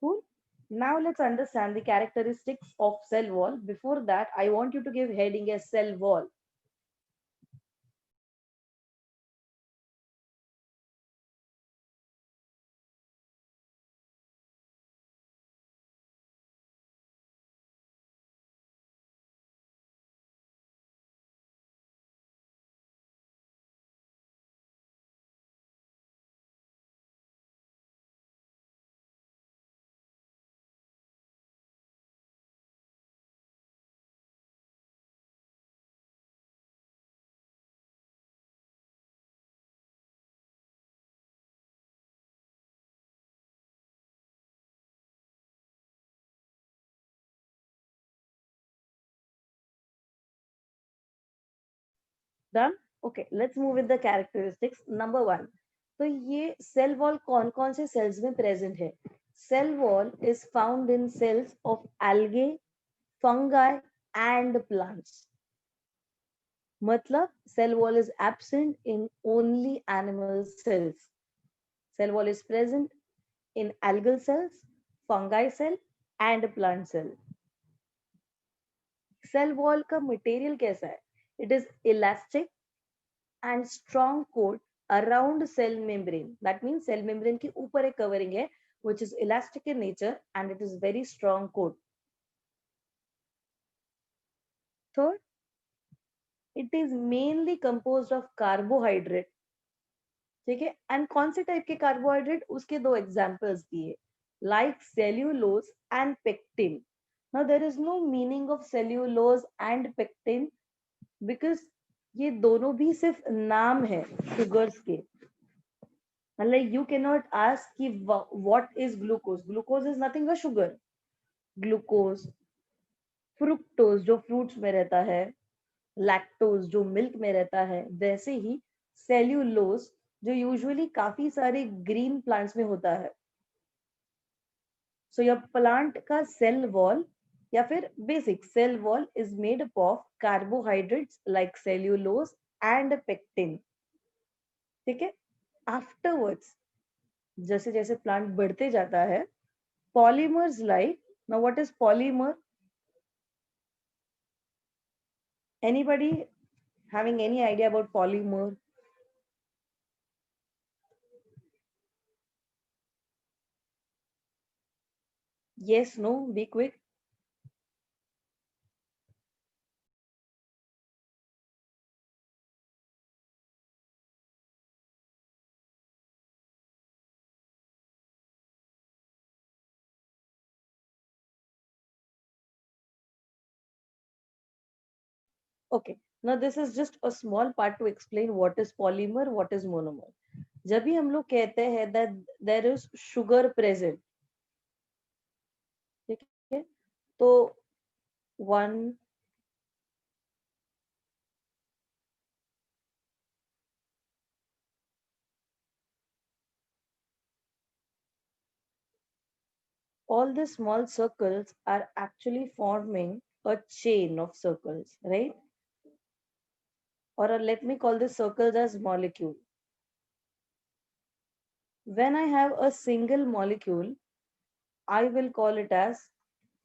Cool. Now let's understand the characteristics of cell wall. Before that, I want you to give heading as cell wall. Done? Okay, let's move with the characteristics. Number one, तो ये cell wall कौन कौन से cells में present है? Cell wall is found in cells of algae, fungi and plants. मतलब cell wall is absent in only animal cells. Cell wall is present in algal cells, fungi cell and plant cell. Cell wall का material कैसा है? It is elastic and strong coat around cell membrane. That means cell membrane के ऊपर एक covering है which is elastic in nature and it is very strong coat. Third, it is mainly composed of carbohydrate. ठीक है, and कौन से type के carbohydrate, उसके दो एग्जांपल्स दिए, like cellulose and pectin. Now there is no meaning of cellulose and pectin because ये दोनों भी सिर्फ नाम है शुगर्स के. मतलब यू कैन नॉट आस्क कि what is glucose. Glucose is nothing a sugar. Glucose, fructose जो फ्रूट्स में रहता है, लैक्टोज जो मिल्क में रहता है, वैसे ही सेल्यूलोज जो यूजुअली काफी सारे ग्रीन प्लांट्स में होता है. सो योर प्लांट का सेल वॉल या फिर basic cell wall is made up of carbohydrates like cellulose and pectin. ठीक है, आफ्टरवर्ड्स जैसे जैसे प्लांट बढ़ते जाता है, polymers like, now what is polymer? Anybody having any idea about polymer? Yes, no, be quick. Okay, Now this is just a small part to explain what is polymer, what is monomer. जब भी हम लोग कहते हैं that there is sugar present, ठीक है, तो one all the small circles are actually forming a chain of circles, right? Or let me call this circles as molecule. When I have a single molecule, I will call it as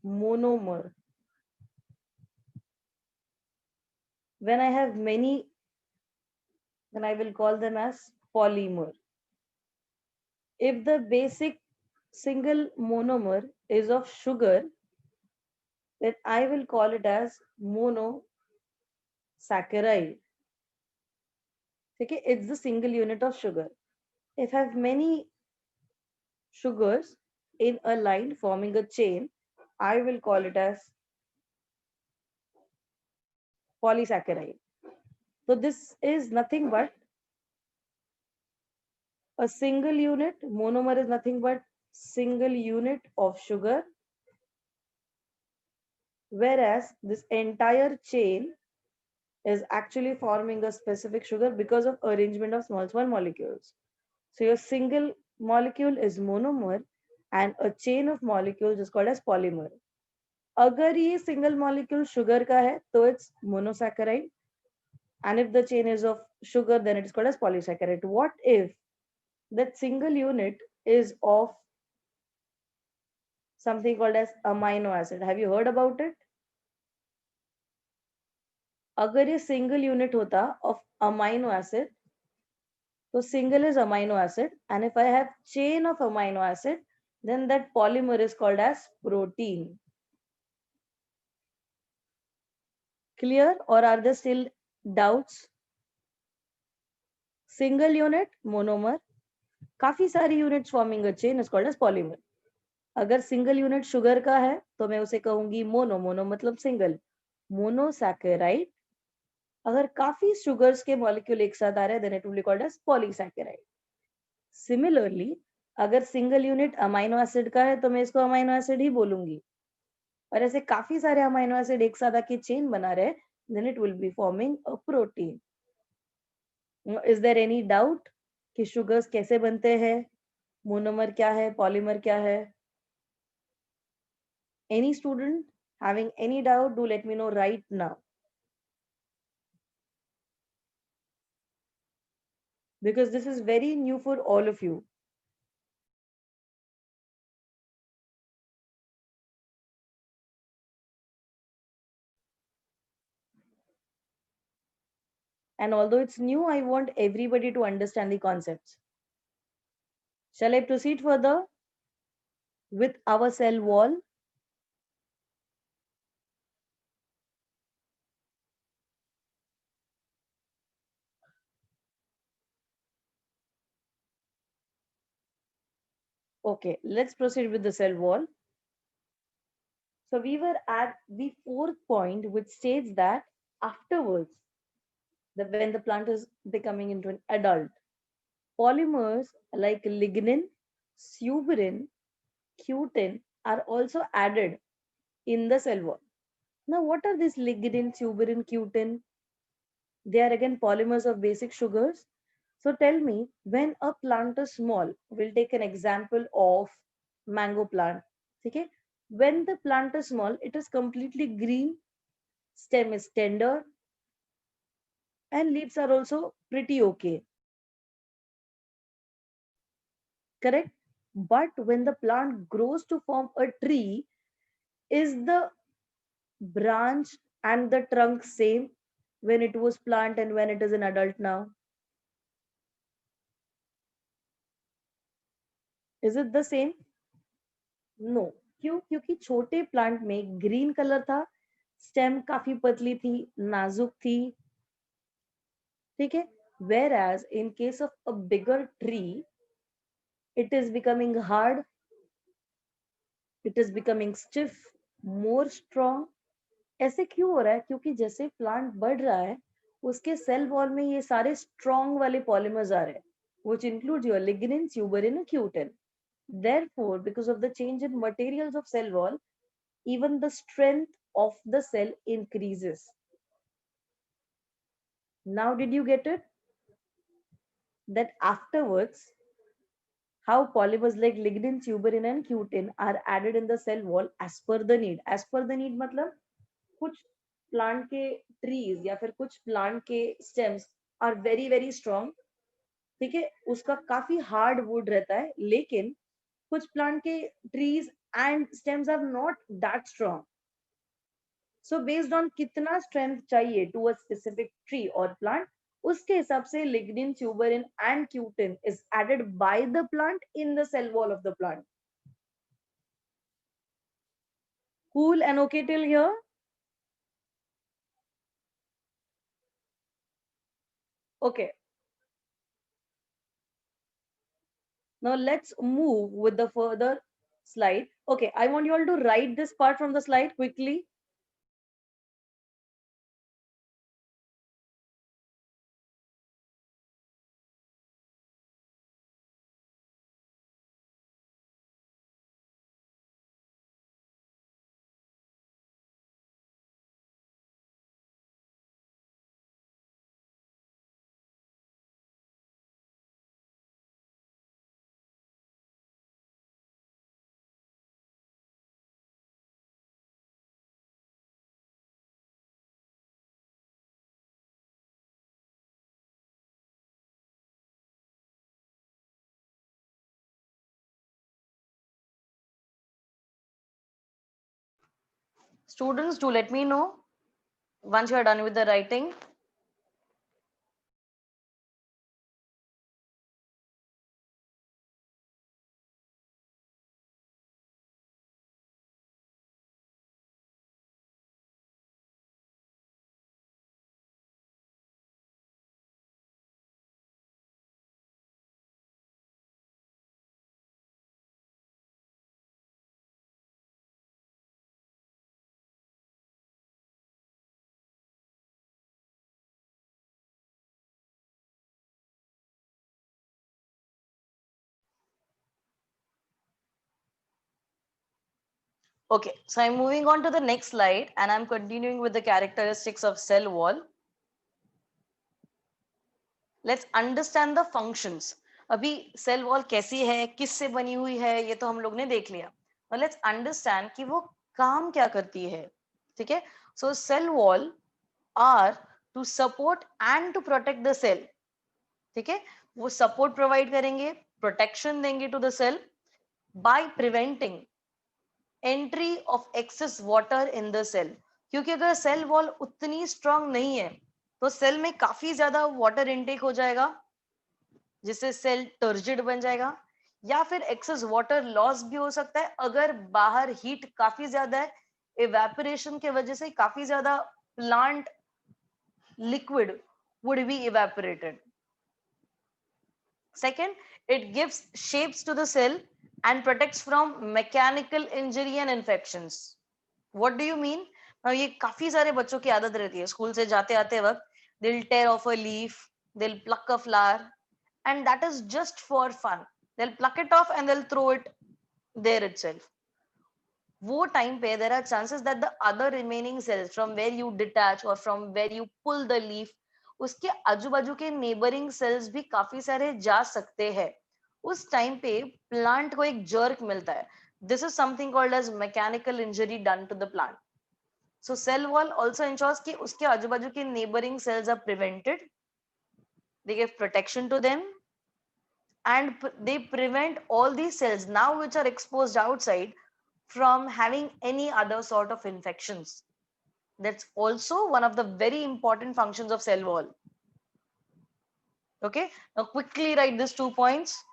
monomer. When I have many, then I will call them as polymer. If the basic single monomer is of sugar, then I will call it as monosaccharide. Okay, it's the single unit of sugar. If I have many sugars in a line forming a chain, I will call it as polysaccharide. So this is nothing but a single unit. Monomer is nothing but single unit of sugar, whereas this entire chain is actually forming a specific sugar because of arrangement of small molecules. So your single molecule is monomer and a chain of molecules is called as polymer. अगर ये single molecule sugar का है तो it's monosaccharide, and if the chain is of sugar then it is called as polysaccharide. What if that single unit is of something called as amino acid? Have you heard about it? अगर ये single unit होता of amino acid, so single is amino acid, and if I have chain of amino acid, then that polymer is called as protein. Clear, or are there still doubts? Single unit monomer, काफी सारी units forming a chain is called as polymer. अगर single unit sugar का है तो मैं उसे कहूंगी mono मतलब single. Monosaccharide, अगर काफी sugars के molecule एक साथ आ रहे हैं then it will be called as polysaccharide. Similarly, अगर single unit amino acid का है तो मैं इसको amino acid ही बोलूंगी, और ऐसे काफी सारे amino acid एक साथ आके chain बना रहे हैं then it will be forming a protein. Is there any doubt कि sugars कैसे बनते हैं, monomer क्या है, polymer क्या है? Any student having any doubt, do let me know right now, because this is very new for all of you. And although it's new, I want everybody to understand the concepts. Shall I proceed further with our cell wall? Okay, let's proceed with the cell wall. So we were at the fourth point, which states that afterwards, when the plant is becoming into an adult, polymers like lignin, suberin, cutin are also added in the cell wall. Now, what are these lignin, suberin, cutin? They are again polymers of basic sugars. So tell me, when a plant is small, we'll take an example of mango plant. Okay? When the plant is small, it is completely green, stem is tender, and leaves are also pretty okay. Correct? But when the plant grows to form a tree, is the branch and the trunk same when it was plant and when it is an adult now? Is it the same? No. क्यों? क्योंकि छोटे plant में green colour था, stem काफी पतली थी, नाजुक थी, ठीक है. Whereas in case of a bigger tree, it is becoming hard, it is becoming stiff, more strong. ऐसे क्यों हो रहा है? क्योंकि जैसे प्लांट बढ़ रहा है उसके सेल वॉल में ये सारे स्ट्रॉन्ग वाले पॉलीमर्स आ रहे हैं, which includes your lignin, suberin, and cutin. Therefore, because of the change in materials of cell wall, even the strength of the cell increases. Now, did you get it? That afterwards, how polymers like lignin, suberin, and cutin are added in the cell wall as per the need. As per the need मतलब कुछ plant के trees या फिर कुछ plant के stems are very very strong, ठीक है, उसका काफी हार्ड वुड रहता है, लेकिन कुछ प्लांट के trees and stems are not that strong. So based on कितना स्ट्रेंथ चाहिए टू अ स्पेसिफिक ट्री और प्लांट, उसके हिसाब से lignin, suberin and cutin is added by the plant in the cell wall of the plant. Cool and okay till here? Okay. Now let's move with the further slide. Okay, I want you all to write this part from the slide quickly. Students, do let me know once you are done with the writing. Okay, so I'm moving on to the next slide and I'm continuing with the characteristics of cell wall. Let's understand the functions. अभी cell wall कैसी है, किससे बनी हुई है, ये तो हम लोग ने देख लिया. Now let's understand कि वो काम क्या करती है. ठीक है, so cell wall are to support and to protect the cell. ठीक है, वो सपोर्ट प्रोवाइड करेंगे, प्रोटेक्शन देंगे to the cell by preventing entry of excess water in the cell. क्योंकि अगर सेल वॉल उतनी स्ट्रांग नहीं है तो सेल में काफी ज्यादा वाटर इनटेक हो जाएगा, जिससे सेल टर्जिड बन जाएगा, या फिर एक्सेस वाटर लॉस भी हो सकता है अगर बाहर हीट काफी ज्यादा है, इवेपोरेशन के वजह से काफी ज्यादा plant liquid would be evaporated. Second, it gives shapes to the cell and protects from mechanical injury and infections. What do you mean? Now, ये काफी सारे बच्चों की आदत रहती है स्कूल से जाते आते वक्त, they'll tear off a leaf, they'll pluck a flower, and that is just for fun. They'll pluck it off and they'll throw it there itself. वो टाइम पे there are chances that the other remaining cells from where you detach or from where you pull the leaf, उसके आजू बाजू के neighbouring sales भी काफी सारे जा सकते हैं. उस टाइम पे प्लांट को एक जर्क मिलता है. This is something called as mechanical injury done to the plant. So cell wall also ensures कि उसके आजू बाजू के neighbouring cells are prevented, they give protection to them, and they prevent all these cells now which are exposed outside from having any other sort of infections. That's also one of the very important functions of cell wall. Okay, now quickly write these 2 points.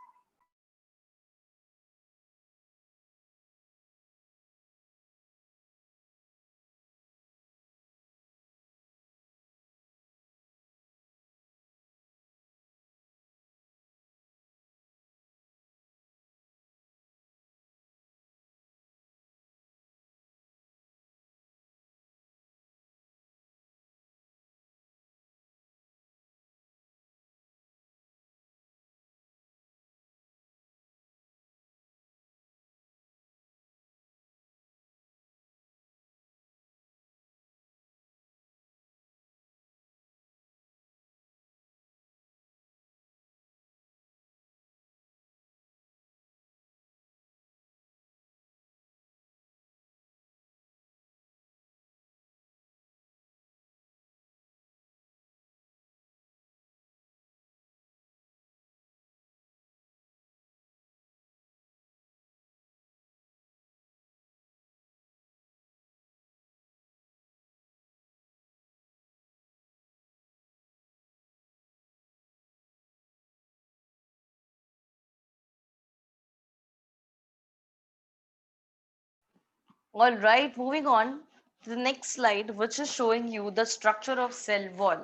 All right, moving on to the next slide, which is showing you the structure of cell wall.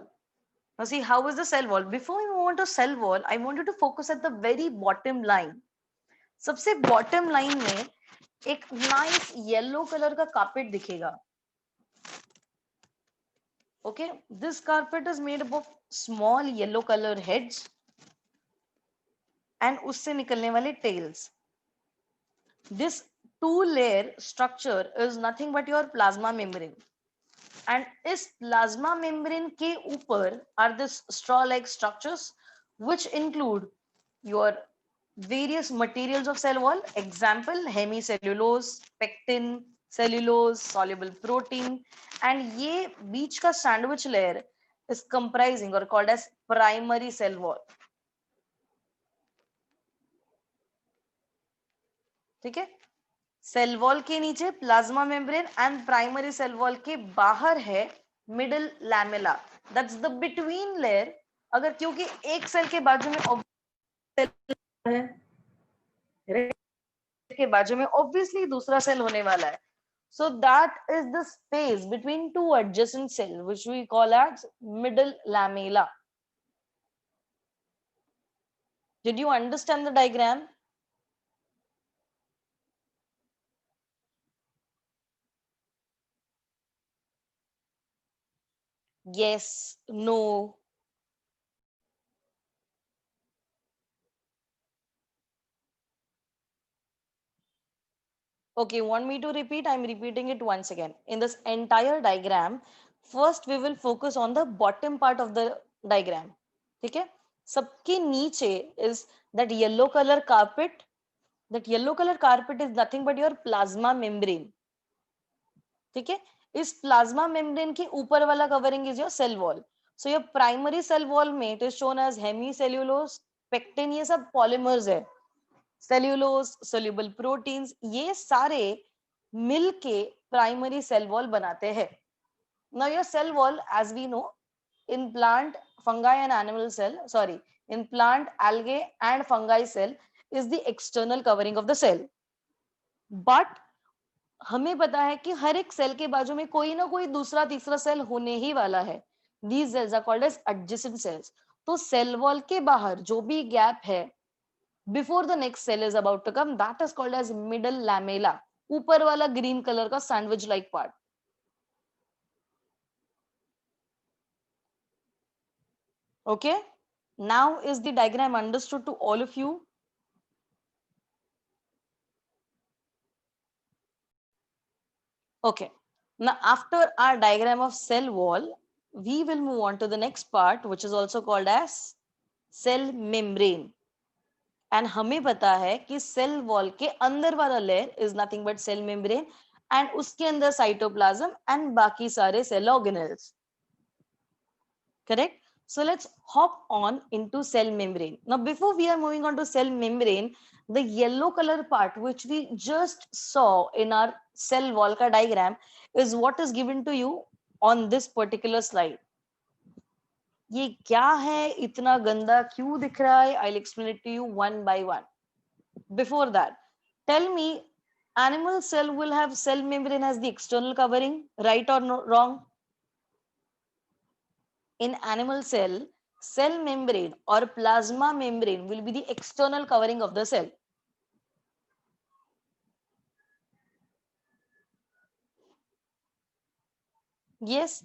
Now see, how is the cell wall? Before we move on to cell wall, I want you to focus at the very bottom line. सबसे bottom line में एक nice yellow colour का carpet दिखेगा. Okay, this carpet is made up of small yellow color heads and उससे निकलने वाले tails. This two layer structure is nothing but your plasma membrane. And इस plasma membrane के ऊपर are this straw like structures which include your various materials of cell wall. Example, hemicellulose, pectin, cellulose, soluble protein. And ये बीच का sandwich layer is comprising or called as primary cell wall. ठीक है, cell wall के नीचे plasma membrane and primary cell wall के बाहर है middle lamella, that's the between layer. अगर क्योंकि एक सेल के बाजू में ऑब्वियसली दूसरा सेल होने वाला है, so that is the space between two adjacent cells which we call as middle lamella. Did you understand the diagram? Yes, no? Okay, want me to repeat? I'm repeating it once again. In this entire diagram, first we will focus on the bottom part of the diagram. ठीक है, सबके नीचे is that yellow color carpet. That yellow color carpet is nothing but your plasma membrane. ठीक है, इस plasma membrane के ऊपर वाला covering is your cell wall. So your primary cell wall में it is shown as hemicellulose, pectin, ये सब polymers है. सेल्यूलोज, सोल्यूबल प्रोटीन्स, ये सारे मिलके प्राइमरी सेल वॉल बनाते हैं. Now your cell wall, as we know, in plant, fungi and animal cell, sorry, in plant, algae and fungi cell is the external covering of the cell. But हमें पता है कि हर एक cell के बाजू में कोई ना कोई दूसरा तीसरा सेल होने ही वाला है. These cells are called as adjacent cells. तो सेल वॉल के बाहर जो भी गैप है before the next cell is about to come, that is called as middle lamella. ऊपर वाला green color का sandwich like part. Okay, now is the diagram understood to all of you? Okay, now after our diagram of cell wall, we will move on to the next part, which is also called as cell membrane. And हमें पता है कि cell wall के अंदर वाला layer is nothing but cell membrane and उसके अंदर cytoplasm and बाकी सारे cell organelles. Correct? So let's hop on into cell membrane. Now, before we are moving on to cell membrane, the yellow color part, which we just saw in our cell wall ka diagram, is what is given to you on this particular slide. ये क्या है, इतना गंदा क्यों दिख रहा है? I'll explain it to you one by one. Before that, tell me, animal cell will have cell membrane as the external covering, right or no, wrong? In animal cell, cell membrane or plasma membrane will be the external covering of the cell. Yes,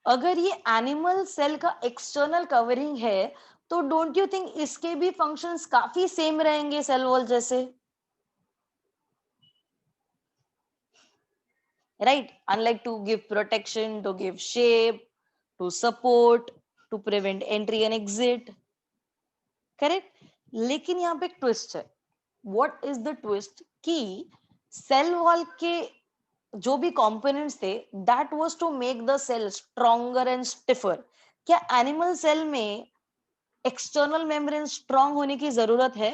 अगर ये animal cell का external covering है तो don't you think इसके भी functions काफी same रहेंगे cell wall जैसे, right? Unlike to give protection, to give shape, to support, to prevent entry and exit. Correct? लेकिन यहाँ पे एक ट्विस्ट है. What is the twist? कि सेल वॉल के जो भी कंपोनेंट्स थे, that was to make the cell stronger and stiffer. क्या एनिमल सेल में एक्सटर्नल मेम्ब्रेन स्ट्रॉन्ग होने की जरूरत है?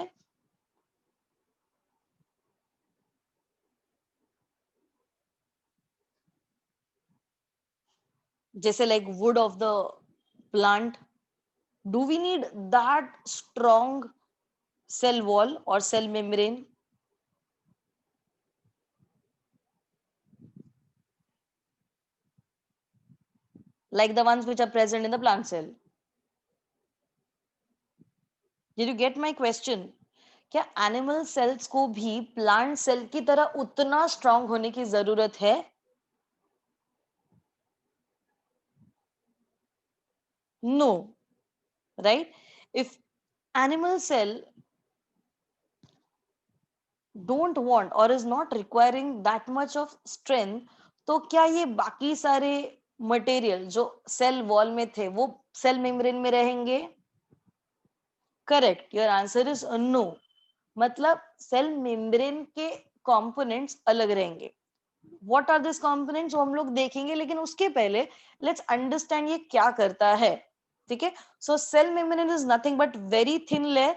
जैसे like wood of the plant, do we need that strong cell wall or cell membrane? like the ones which are present in the plant cell. Did you get my question? क्या animal cells को भी plant cell की तरह उतना strong होने की जरूरत है? No, right? If animal cell don't want or is not requiring that much of strength, तो क्या ये बाकी सारे मटेरियल जो सेल वॉल में थे वो सेल मेम्ब्रेन में रहेंगे? Correct, your answer is no. मतलब सेल मेम्ब्रेन के कंपोनेंट्स अलग रहेंगे. व्हाट आर दिस कंपोनेंट्स वो हम लोग देखेंगे, लेकिन उसके पहले लेट्स अंडरस्टैंड ये क्या करता है. ठीक है, so cell membrane is nothing but very thin layer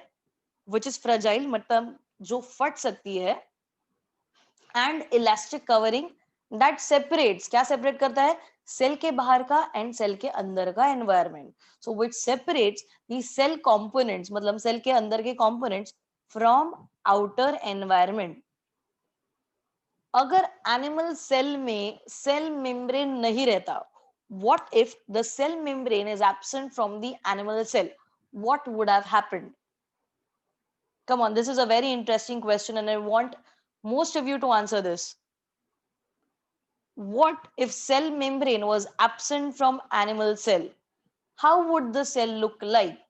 which is fragile, मतलब जो फट सकती है, and elastic covering that separates, क्या सेपरेट करता है? सेल के बाहर का एंड सेल के अंदर का environment. So which separates the cell components, मतलब सेल के अंदर के कंपोनेंट्स फ्रॉम आउटर एनवायरनमेंट. अगर एनिमल सेल में सेल मेम्ब्रेन नहीं रहता, what if the cell membrane is absent from the animal cell? What would have happened? Come on, this is a very interesting question and I want most of you to answer this. What if cell membrane was absent from animal cell? How would the cell look like?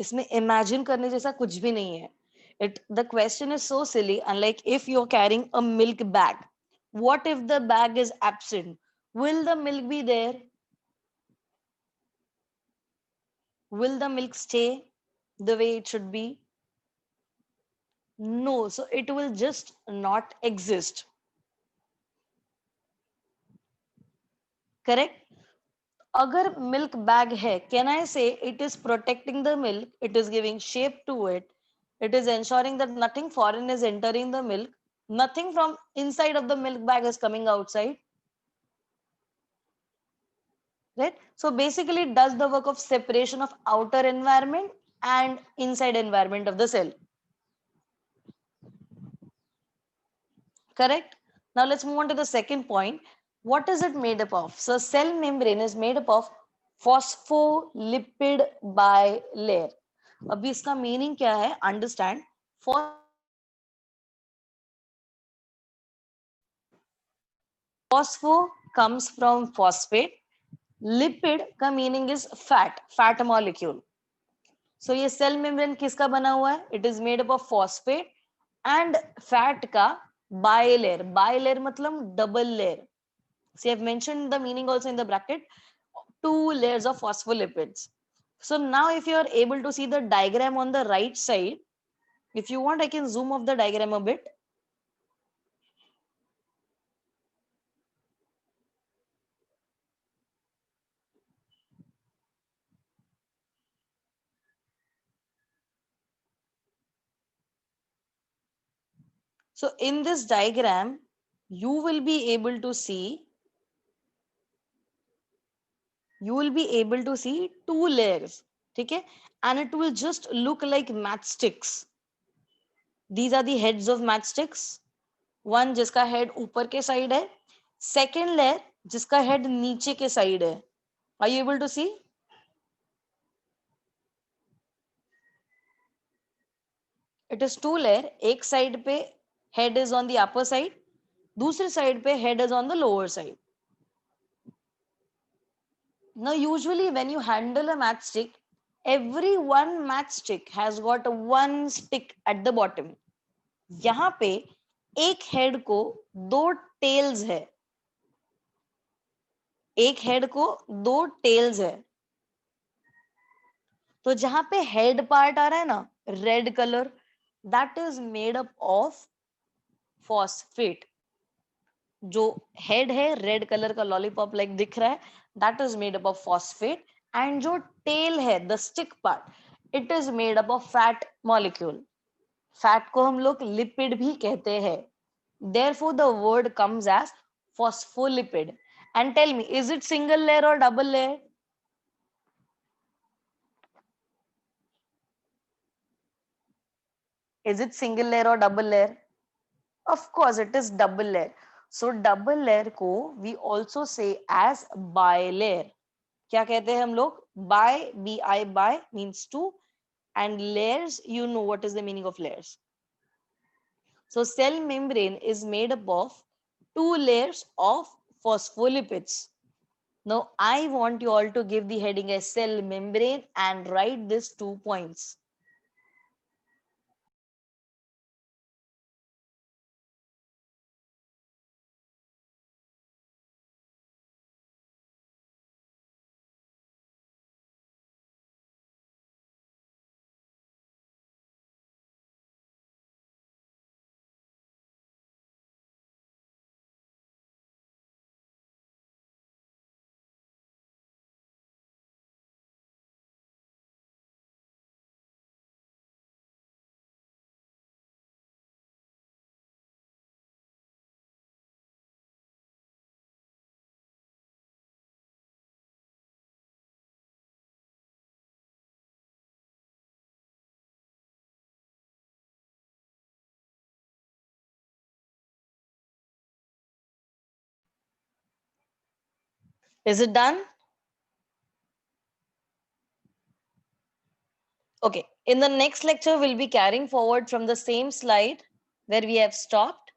इसमें imagine करने जैसा कुछ भी नहीं है. The question is so silly. Unlike if you're carrying a milk bag, what if the bag is absent? Will the milk be there? Will the milk stay the way it should be? No, so it will just not exist. Correct? अगर milk bag है, can I say it is protecting the milk, it is giving shape to it, it is ensuring that nothing foreign is entering the milk, nothing from inside of the milk bag is coming outside, right? So basically it does the work of separation of outer environment and inside environment of the cell. Correct? Now let's move on to the second point. What is it made up of? So cell membrane is made up of phospholipid bilayer. अभी इसका meaning क्या है? Understand. Phospho comes from phosphate. Lipid का meaning is fat molecule. सो ये cell membrane किसका बना हुआ है? It is made up of phosphate and fat का बाइलेयर. बाइलेयर मतलब double layer. So I've mentioned the meaning also in the bracket. 2 layers of phospholipids. So now if you are able to see the diagram on the right side, if you want, I can zoom off the diagram a bit. So in this diagram, you will be able to see two layers. Okay, and it will just look like matchsticks. These are the heads of matchsticks. One जिसका head ऊपर के side है, second layer जिसका head नीचे के side है. Are you able to see? It is two layer. एक side पे head is on the upper side, दूसरे side पे head is on the lower side. Now usually when you handle a matchstick, every one matchstick has got a one stick at the bottom. यहाँ पे एक head को दो tales है. एक head को दो टेल्स है. तो जहां पे हेड पार्ट आ रहा है ना, red colour, that is made up of phosphate. जो हेड है रेड कलर का लॉलीपॉप लाइक दिख रहा है, that is made up of phosphate. And जो टेल है, the stick part, it is made up of fat molecule. Fat को हम लोग लिपिड भी कहते हैं. Therefore the word comes as phospholipid. And tell me, is it single layer or double layer? Is it single layer or double layer? Of course, it is double layer. So double layer को we also say as bilayer. क्या कहते हैं हम लोग? Bi, bi, bi means two, and layers, you know what is the meaning of layers. So cell membrane is made up of two layers of phospholipids. Now I want you all to give the heading as cell membrane and write these 2 points. Is it done? Okay, in the next lecture, we'll be carrying forward from the same slide where we have stopped.